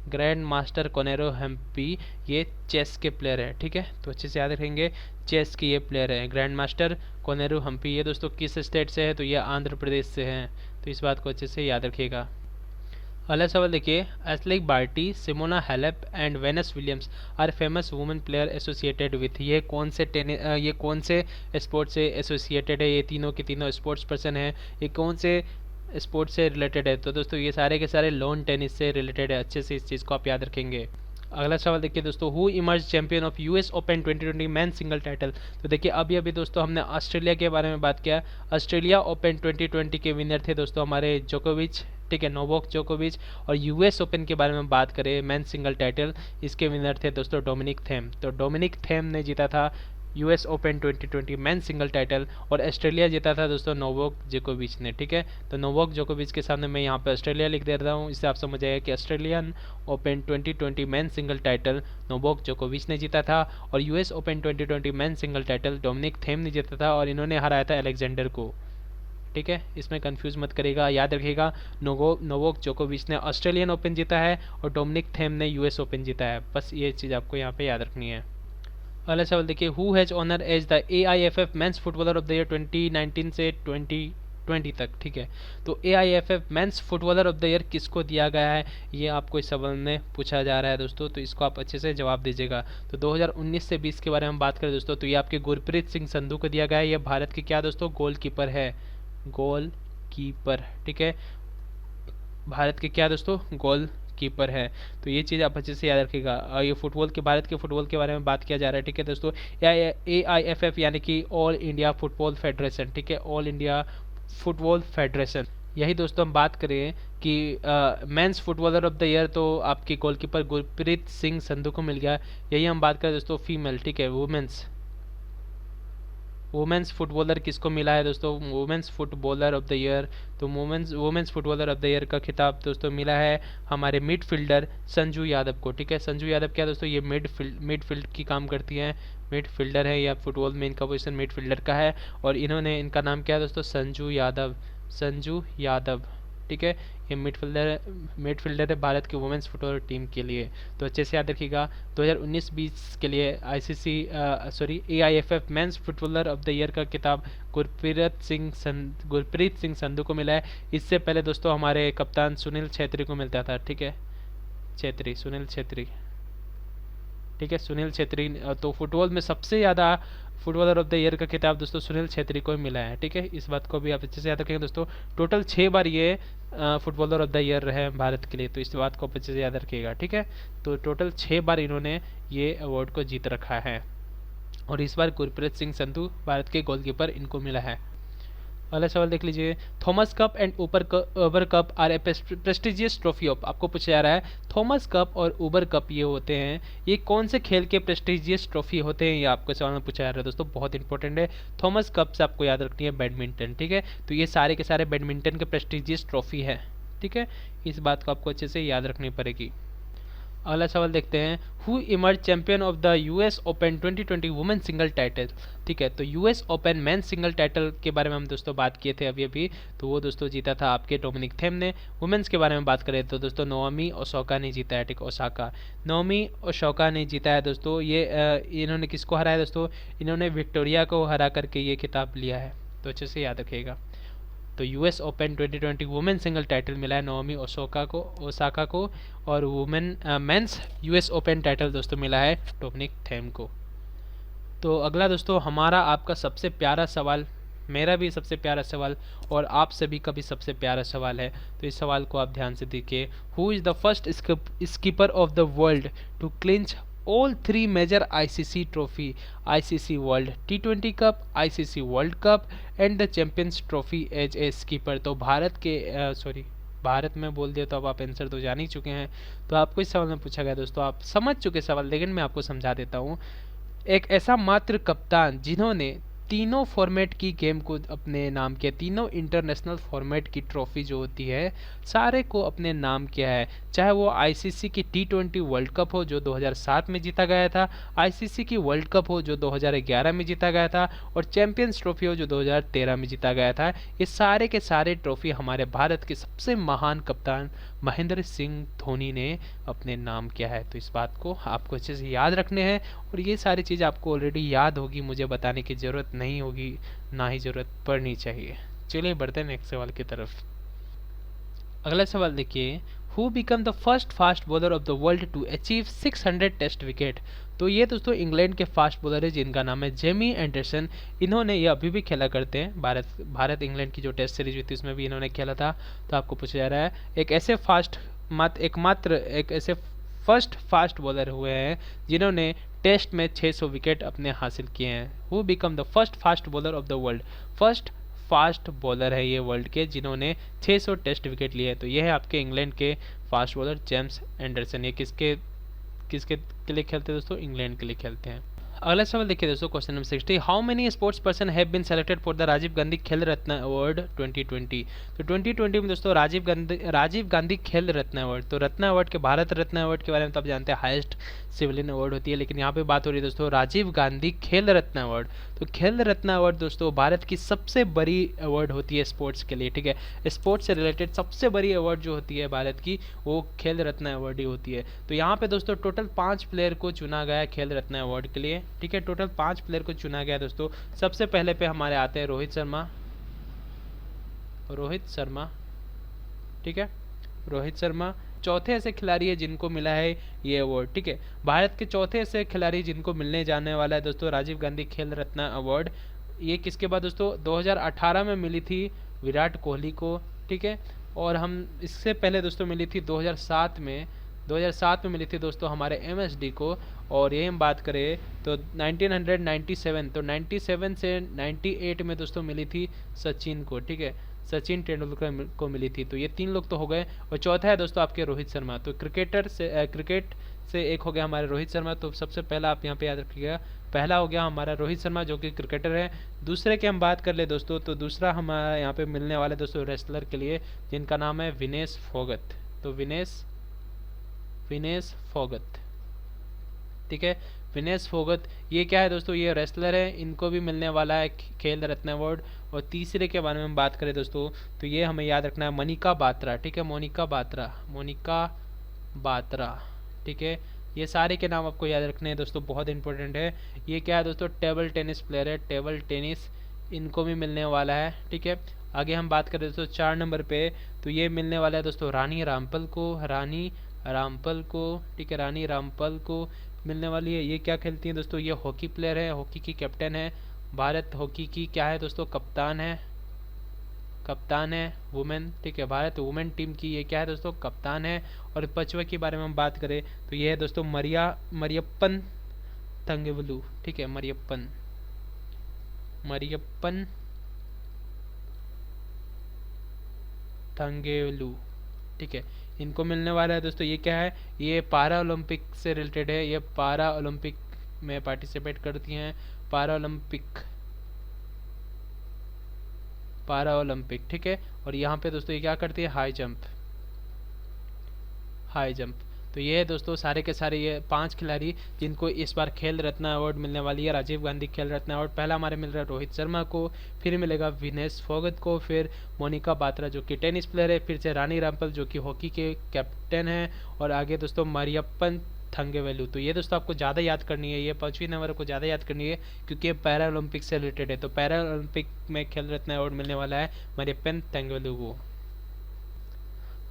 ग्रैंड मास्टर कोनेरू हम्पी ये चेस के प्लेयर है, ठीक है। तो अच्छे से याद रखेंगे, चेस के ये प्लेयर है ग्रैंड मास्टर कोनेरू हम्पी। ये दोस्तों किस स्टेट से है, तो ये आंध्र प्रदेश से हैं, तो इस बात को अच्छे से याद रखिएगा। अगला सवाल देखिए, एथलेटिक Barty, Simona Halep and Venus Williams are famous women player associated with. ये कौन से स्पोर्ट से एसोसिएटेड है, ये तीनों के तीनों स्पोर्ट्स पर्सन है, ये कौन से स्पोर्ट्स से रिलेटेड है। तो दोस्तों ये सारे के सारे लॉन टेनिस से रिलेटेड है, अच्छे से इस चीज़ को आप याद रखेंगे। अगला सवाल देखिए दोस्तों, who emerge champion of US Open 2020 man single title. तो देखिए अभी दोस्तों हमने ऑस्ट्रेलिया के बारे में बात किया, ऑस्ट्रेलिया ओपन 2020 के विनर थे दोस्तों हमारे जोकोविच, ठीक है, नोवाक जोकोविच। और US ओपन के बारे में बात करें मैन सिंगल टाइटल, इसके विनर थे दोस्तों डोमिनिक थेम। तो डोमिनिक थेम ने जीता था US Open 2020 man single title, और ऑस्ट्रेलिया जीता था दोस्तों नोवाक जोकोविच ने, ठीक है। तो नोवाक जोकोविच के सामने मैं यहाँ पे ऑस्ट्रेलिया लिख दे रहा हूँ, इससे आप समझ आएगा कि Australian Open 2020 man single title Novak जोकोविच ने जीता था, और US Open 2020 man single title Dominic Thiem ने जीता था, और इन्होंने हराया था अलेक्जेंडर को, ठीक है। इसमें कंफ्यूज मत करेगा, याद रखिएगा नोवाक जोकोविच ने ऑस्ट्रेलियन ओपन जीता है और डोमिनिक थेम ने US ओपन जीता है, बस ये चीज़ आपको यहाँ पे याद रखनी है। अगला सवाल देखिए, who has honour as the AIFF men's footballer of the year 2019 से 20 2020 तक, ठीक है। तो AIFF men's footballer of the year किसको दिया गया है, ये आपको इस सवाल में पूछा जा रहा है दोस्तों, तो इसको आप अच्छे से जवाब दीजिएगा। तो 2019 से 20 के बारे में हम बात करें दोस्तों, तो ये आपके गुरप्रीत सिंह संधू को दिया गया है। ये भारत के क्या दोस्तों, गोलकीपर है, गोलकीपर, ठीक है, भारत के क्या दोस्तों, गोल कीपर है। तो ये चीज़ आप अच्छे से याद रखिएगा। ये फुटबॉल के, भारत के फुटबॉल के बारे में बात किया जा रहा है, ठीक है दोस्तों। AIFF यानी कि ऑल इंडिया फुटबॉल फेडरेशन, ठीक है, ऑल इंडिया फुटबॉल फेडरेशन। यही दोस्तों हम बात करें कि men's footballer of the year तो आपके गोलकीपर गुरप्रीत सिंह संधू को मिल गया। यही हम बात करें दोस्तों फीमेल, ठीक है, वुमेन्स फुटबॉलर किसको मिला है दोस्तों, women's footballer of the year. तो women's footballer of the year का खिताब दोस्तों मिला है हमारे मिडफील्डर संजू यादव को, ठीक है। संजू यादव क्या दोस्तों, ये मिडफील्ड की काम करती हैं, मिडफील्डर है या फुटबॉल में इनका पोजीशन मिडफील्डर का है। और इन्होंने, इनका नाम क्या है दोस्तों, संजू यादव, ठीक है। ये मिडफील्डर है भारत की वुमेन्स फुटबॉल टीम के लिए। तो अच्छे से याद रखिएगा। 2019-20 के लिए AIFF men's footballer of the year का खिताब गुरप्रीत सिंह संधू को मिला है। इससे पहले दोस्तों हमारे कप्तान सुनील छेत्री को मिलता था, ठीक है, सुनील छेत्री, ठीक है, सुनील छेत्री। तो फुटबॉल में सबसे ज़्यादा फुटबॉलर ऑफ द ईयर का खिताब दोस्तों सुनील छेत्री को ही मिला है, ठीक है। इस बात को भी आप अच्छे से याद रखेंगे दोस्तों। टोटल 6 बार ये फुटबॉलर ऑफ द ईयर रहे हैं भारत के लिए, तो इस बात को अच्छे से याद रखिएगा, ठीक है। तो टोटल 6 बार इन्होंने ये अवार्ड को जीत रखा है। और इस बार गुरप्रीत सिंह संधू भारत के गोलकीपर, इनको मिला है। अगला सवाल देख लीजिए। Thomas Cup and Uber Cup are a prestigious trophy of, आपको पूछा जा रहा है थॉमस कप और उबर कप ये होते हैं, ये कौन से खेल के प्रेस्टिजियस ट्रॉफी होते हैं, ये आपको सवाल में पूछा जा रहा है दोस्तों, बहुत इंपॉर्टेंट है। थॉमस कप से आपको याद रखनी है बैडमिंटन, ठीक है। तो ये सारे के सारे बैडमिंटन के प्रेस्टिजियस ट्रॉफी है, ठीक है। इस बात को आपको अच्छे से याद रखनी पड़ेगी। अगला सवाल देखते हैं। Who emerge champion of the US Open 2020 women single title, ठीक है। तो US open men single title के बारे में हम दोस्तों बात किए थे अभी, तो वो दोस्तों जीता था आपके डोमिनिक थेम ने। वुमेन्स के बारे में बात करें तो दोस्तों नोमी ओसाका ने जीता है, ठीक, नोमी ओसाका ने जीता है दोस्तों। ये इन्होंने किसको हराया दोस्तों, इन्होंने विक्टोरिया को हरा करके ये खिताब लिया है, तो अच्छे से याद रखिएगा। तो US Open 2020 women single title मिला है नोमी ओसाका को, और मेंस US ओपन टाइटल दोस्तों मिला है डोमिनिक थेम को। तो अगला दोस्तों हमारा आपका सबसे प्यारा सवाल, मेरा भी सबसे प्यारा सवाल और आप सभी का भी सबसे प्यारा सवाल है, तो इस सवाल को आप ध्यान से देखिए। Who is the first skipper of the world to clinch all 3 major ICC trophy, ICC World T20 Cup, ICC World Cup and the Champions Trophy as a skipper। तो भारत के भारत में बोल दिया तो अब आप आंसर तो जान ही चुके हैं। तो आपको इस सवाल में पूछा गया दोस्तों, आप समझ चुके सवाल, लेकिन मैं आपको समझा देता हूँ। एक ऐसा मात्र कप्तान जिन्होंने तीनों फॉर्मेट की गेम को अपने नाम किया, तीनों इंटरनेशनल फॉर्मेट की ट्रॉफी जो होती है सारे को अपने नाम किया है, चाहे वो आईसीसी की T20 वर्ल्ड कप हो जो 2007 में जीता गया था, आईसीसी की वर्ल्ड कप हो जो 2011 में जीता गया था, और चैंपियंस ट्रॉफी हो जो 2013 में जीता गया था। ये सारे के सारे ट्रॉफी हमारे भारत के सबसे महान कप्तान महेंद्र सिंह धोनी ने अपने नाम किया है। तो इस बात को आपको अच्छे से याद रखने हैं, और ये सारी चीज़ आपको ऑलरेडी याद होगी, मुझे बताने की ज़रूरत नहीं होगी, ना ही ज़रूरत पड़नी चाहिए। चलिए बढ़ते हैं नेक्स्ट सवाल की तरफ। अगला सवाल देखिए। Who become the first fast bowler of the world to achieve 600 test wicket. तो ये दोस्तों इंग्लैंड के फास्ट बॉलर है जिनका नाम है जेमी एंडरसन। इन्होंने, ये अभी भी खेला करते हैं, भारत इंग्लैंड की जो टेस्ट सीरीज हुई थी उसमें भी इन्होंने खेला था। तो आपको पूछा जा रहा है एक ऐसे फर्स्ट फास्ट बॉलर हुए हैं जिन्होंने टेस्ट में 600 विकेट अपने हासिल किए हैं। Who become the first fast bowler of the world, first fast bowler है ये वर्ल्ड के जिन्होंने 600 टेस्ट विकेट लिए। तो ये है आपके इंग्लैंड के फास्ट बॉलर जेम्स एंडरसन। ये किसके के लिए खेलते हैं दोस्तों, इंग्लैंड के लिए खेलते हैं। अगला सवाल देखिए दोस्तों, question number 60। How many sports person have been selected for the Rajiv Gandhi Khel Ratna award 2020। तो 2020 में दोस्तों राजीव गांधी खेल रत्न अवार्ड, तो रत्न अवार्ड के, भारत रत्न अवार्ड के बारे में तो आप जानते हैं हाईएस्ट सिविलियन अवार्ड होती है, लेकिन यहाँ पे बात हो रही है दोस्तों राजीव गांधी खेल रत्न अवार्ड। तो खेल रत्न अवार्ड दोस्तों भारत की सबसे बड़ी अवार्ड होती है स्पोर्ट्स के लिए, ठीक है। स्पोर्ट्स से रिलेटेड सबसे बड़ी अवार्ड जो होती है भारत की वो खेल रत्न अवार्ड ही होती है। तो यहाँ पे दोस्तों टोटल 5 प्लेयर को चुना गया है खेल रत्न अवार्ड के लिए, ठीक है। टोटल 5 प्लेयर को चुना गया दोस्तों। सबसे पहले पे हमारे आते हैं रोहित शर्मा, रोहित शर्मा, ठीक है, रोहित शर्मा चौथे ऐसे खिलाड़ी है जिनको मिला है ये अवार्ड, ठीक है। भारत के चौथे ऐसे खिलाड़ी जिनको मिलने जाने वाला है दोस्तों राजीव गांधी खेल रत्न अवार्ड। ये किसके बाद दोस्तों 2018 में मिली थी विराट कोहली को, ठीक है। और हम इससे पहले दोस्तों मिली थी 2007 में, 2007 में मिली थी दोस्तों हमारे एमएसडी को। और ये हम बात करें तो 1997, तो 97 से 98 में दोस्तों मिली थी सचिन को, ठीक है, सचिन तेंदुलकर को मिली थी। तो ये 3 लोग तो हो गए। और चौथा है दोस्तों आपके रोहित शर्मा। तो क्रिकेट से एक हो गया हमारे रोहित शर्मा, तो सबसे पहला आप यहाँ पे याद रखिएगा, पहला हो गया हमारा रोहित शर्मा जो कि क्रिकेटर है। दूसरे की हम बात कर ले दोस्तों, तो दूसरा हमारा यहाँ पे मिलने वाले दोस्तों रेसलर के लिए, जिनका नाम है विनेश फोगत। तो विनेश फोगत, ठीक है, विनेश फोगत। ये क्या है दोस्तों, ये रेसलर है, इनको भी मिलने वाला है खेल रत्न अवार्ड। और तीसरे के बारे में हम बात करें दोस्तों, तो ये हमें याद रखना है मोनिका बात्रा, ठीक है, मोनिका बात्रा, ठीक है। ये सारे के नाम आपको याद रखने हैं दोस्तों, बहुत इंपॉर्टेंट है। ये क्या है दोस्तों, टेबल टेनिस प्लेयर है, टेबल टेनिस, इनको भी मिलने वाला है, ठीक है। आगे हम बात करें दोस्तों 4 नंबर पे, तो ये मिलने वाला है दोस्तों रानी रामपाल को, ठीक है, रानी रामपाल को मिलने वाली है। ये क्या खेलती हैं दोस्तों, ये हॉकी प्लेयर है, हॉकी की कैप्टन है, भारत हॉकी की क्या है दोस्तों, कप्तान है वुमेन, ठीक है, भारत वुमेन टीम की ये क्या है दोस्तों, कप्तान है। और पचवा के बारे में हम बात करें तो ये है दोस्तों मरियप्पन थंगवेलु, ठीक है, मरियप्पन थंगवेलु, ठीक है, इनको मिलने वाला है दोस्तों। ये क्या है, ये पारा ओलंपिक से रिलेटेड है, ये पारा ओलंपिक में पार्टिसिपेट करती हैं, पारा ओलंपिक, ठीक है। और यहाँ पे दोस्तों ये क्या करती है, हाई जंप। तो ये है दोस्तों सारे के सारे ये 5 खिलाड़ी जिनको इस बार खेल रत्न अवार्ड मिलने वाली है, राजीव गांधी खेल रत्न अवार्ड। पहला हमारे मिल रहा है रोहित शर्मा को, फिर मिलेगा विनेश फोगत को, फिर मोनिका बात्रा जो कि टेनिस प्लेयर है, फिर से रानी रामपाल जो कि हॉकी के कैप्टन है, और आगे दोस्तों मरियप्पन थंगवेलु। तो ये दोस्तों आपको ज़्यादा याद करनी है, ये 5वीं नंबर को ज़्यादा याद करनी है क्योंकि ये पैरा ओलंपिक से रिलेटेड है। तो पैरा ओलंपिक में खेल रत्न अवार्ड मिलने वाला है मरियप्पन थंगवेलु को।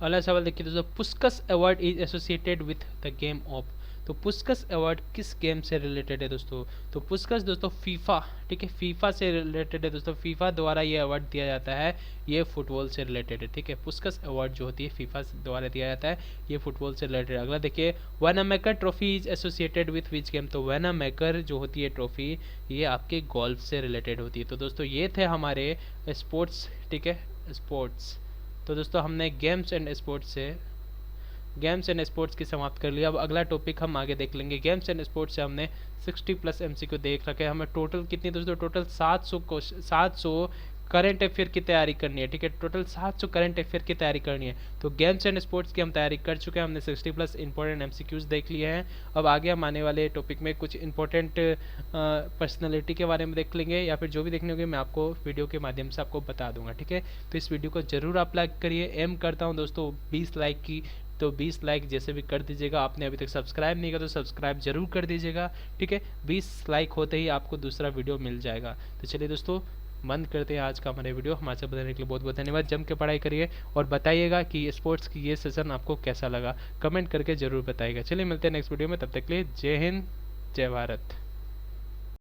अगला सवाल देखिए दोस्तों, पुस्कस award is associated with the game of. तो पुस्कस अवार्ड किस गेम से रिलेटेड है दोस्तों, तो पुस्कस दोस्तों फीफा, ठीक है, फीफा से रिलेटेड है दोस्तों, फीफा द्वारा ये अवार्ड दिया जाता है, ये फुटबॉल से रिलेटेड है, ठीक है। पुस्कस अवार्ड जो होती है फीफा द्वारा दिया जाता है, ये फुटबॉल से रिलेटेड है। अगला देखिए, Wanamaker trophy is associated with which game. तो वैनामेकर जो होती है ट्रॉफी, ये आपके गोल्फ से रिलेटेड होती है। तो दोस्तों ये थे हमारे स्पोर्ट्स, ठीक है, स्पोर्ट्स। तो दोस्तों हमने गेम्स एंड स्पोर्ट्स की समाप्त कर लिया। अब अगला टॉपिक हम आगे देख लेंगे। गेम्स एंड स्पोर्ट्स से हमने 60+ MCQ देख रखे हैं। हमें टोटल कितनी दोस्तों, टोटल 700 करंट अफेयर की तैयारी करनी है, ठीक है, टोटल 700 करंट अफेयर की तैयारी करनी है। तो गेम्स एंड स्पोर्ट्स की हम तैयारी कर चुके हैं, हमने 60+ इंपॉर्टेंट MCQs देख लिए हैं। अब आगे हम आने वाले टॉपिक में कुछ इंपॉर्टेंट पर्सनैलिटी के बारे में देख लेंगे, या फिर जो भी देखने होंगे मैं आपको वीडियो के माध्यम से आपको बता दूंगा, ठीक है। तो इस वीडियो को जरूर आप लाइक करिए। एम करता हूँ दोस्तों 20 लाइक की, तो 20 लाइक जैसे भी कर दीजिएगा। आपने अभी तक सब्सक्राइब नहीं किया तो सब्सक्राइब जरूर कर दीजिएगा, ठीक है। 20 लाइक होते ही आपको दूसरा वीडियो मिल जाएगा। तो चलिए दोस्तों बंद करते हैं आज का हमारे वीडियो। हमारे से बताने के लिए बहुत बहुत धन्यवाद। जम के पढ़ाई करिए और बताइएगा कि स्पोर्ट्स की ये सेशन आपको कैसा लगा, कमेंट करके जरूर बताइएगा। चलिए मिलते हैं नेक्स्ट वीडियो में, तब तक के लिए जय हिंद, जय भारत।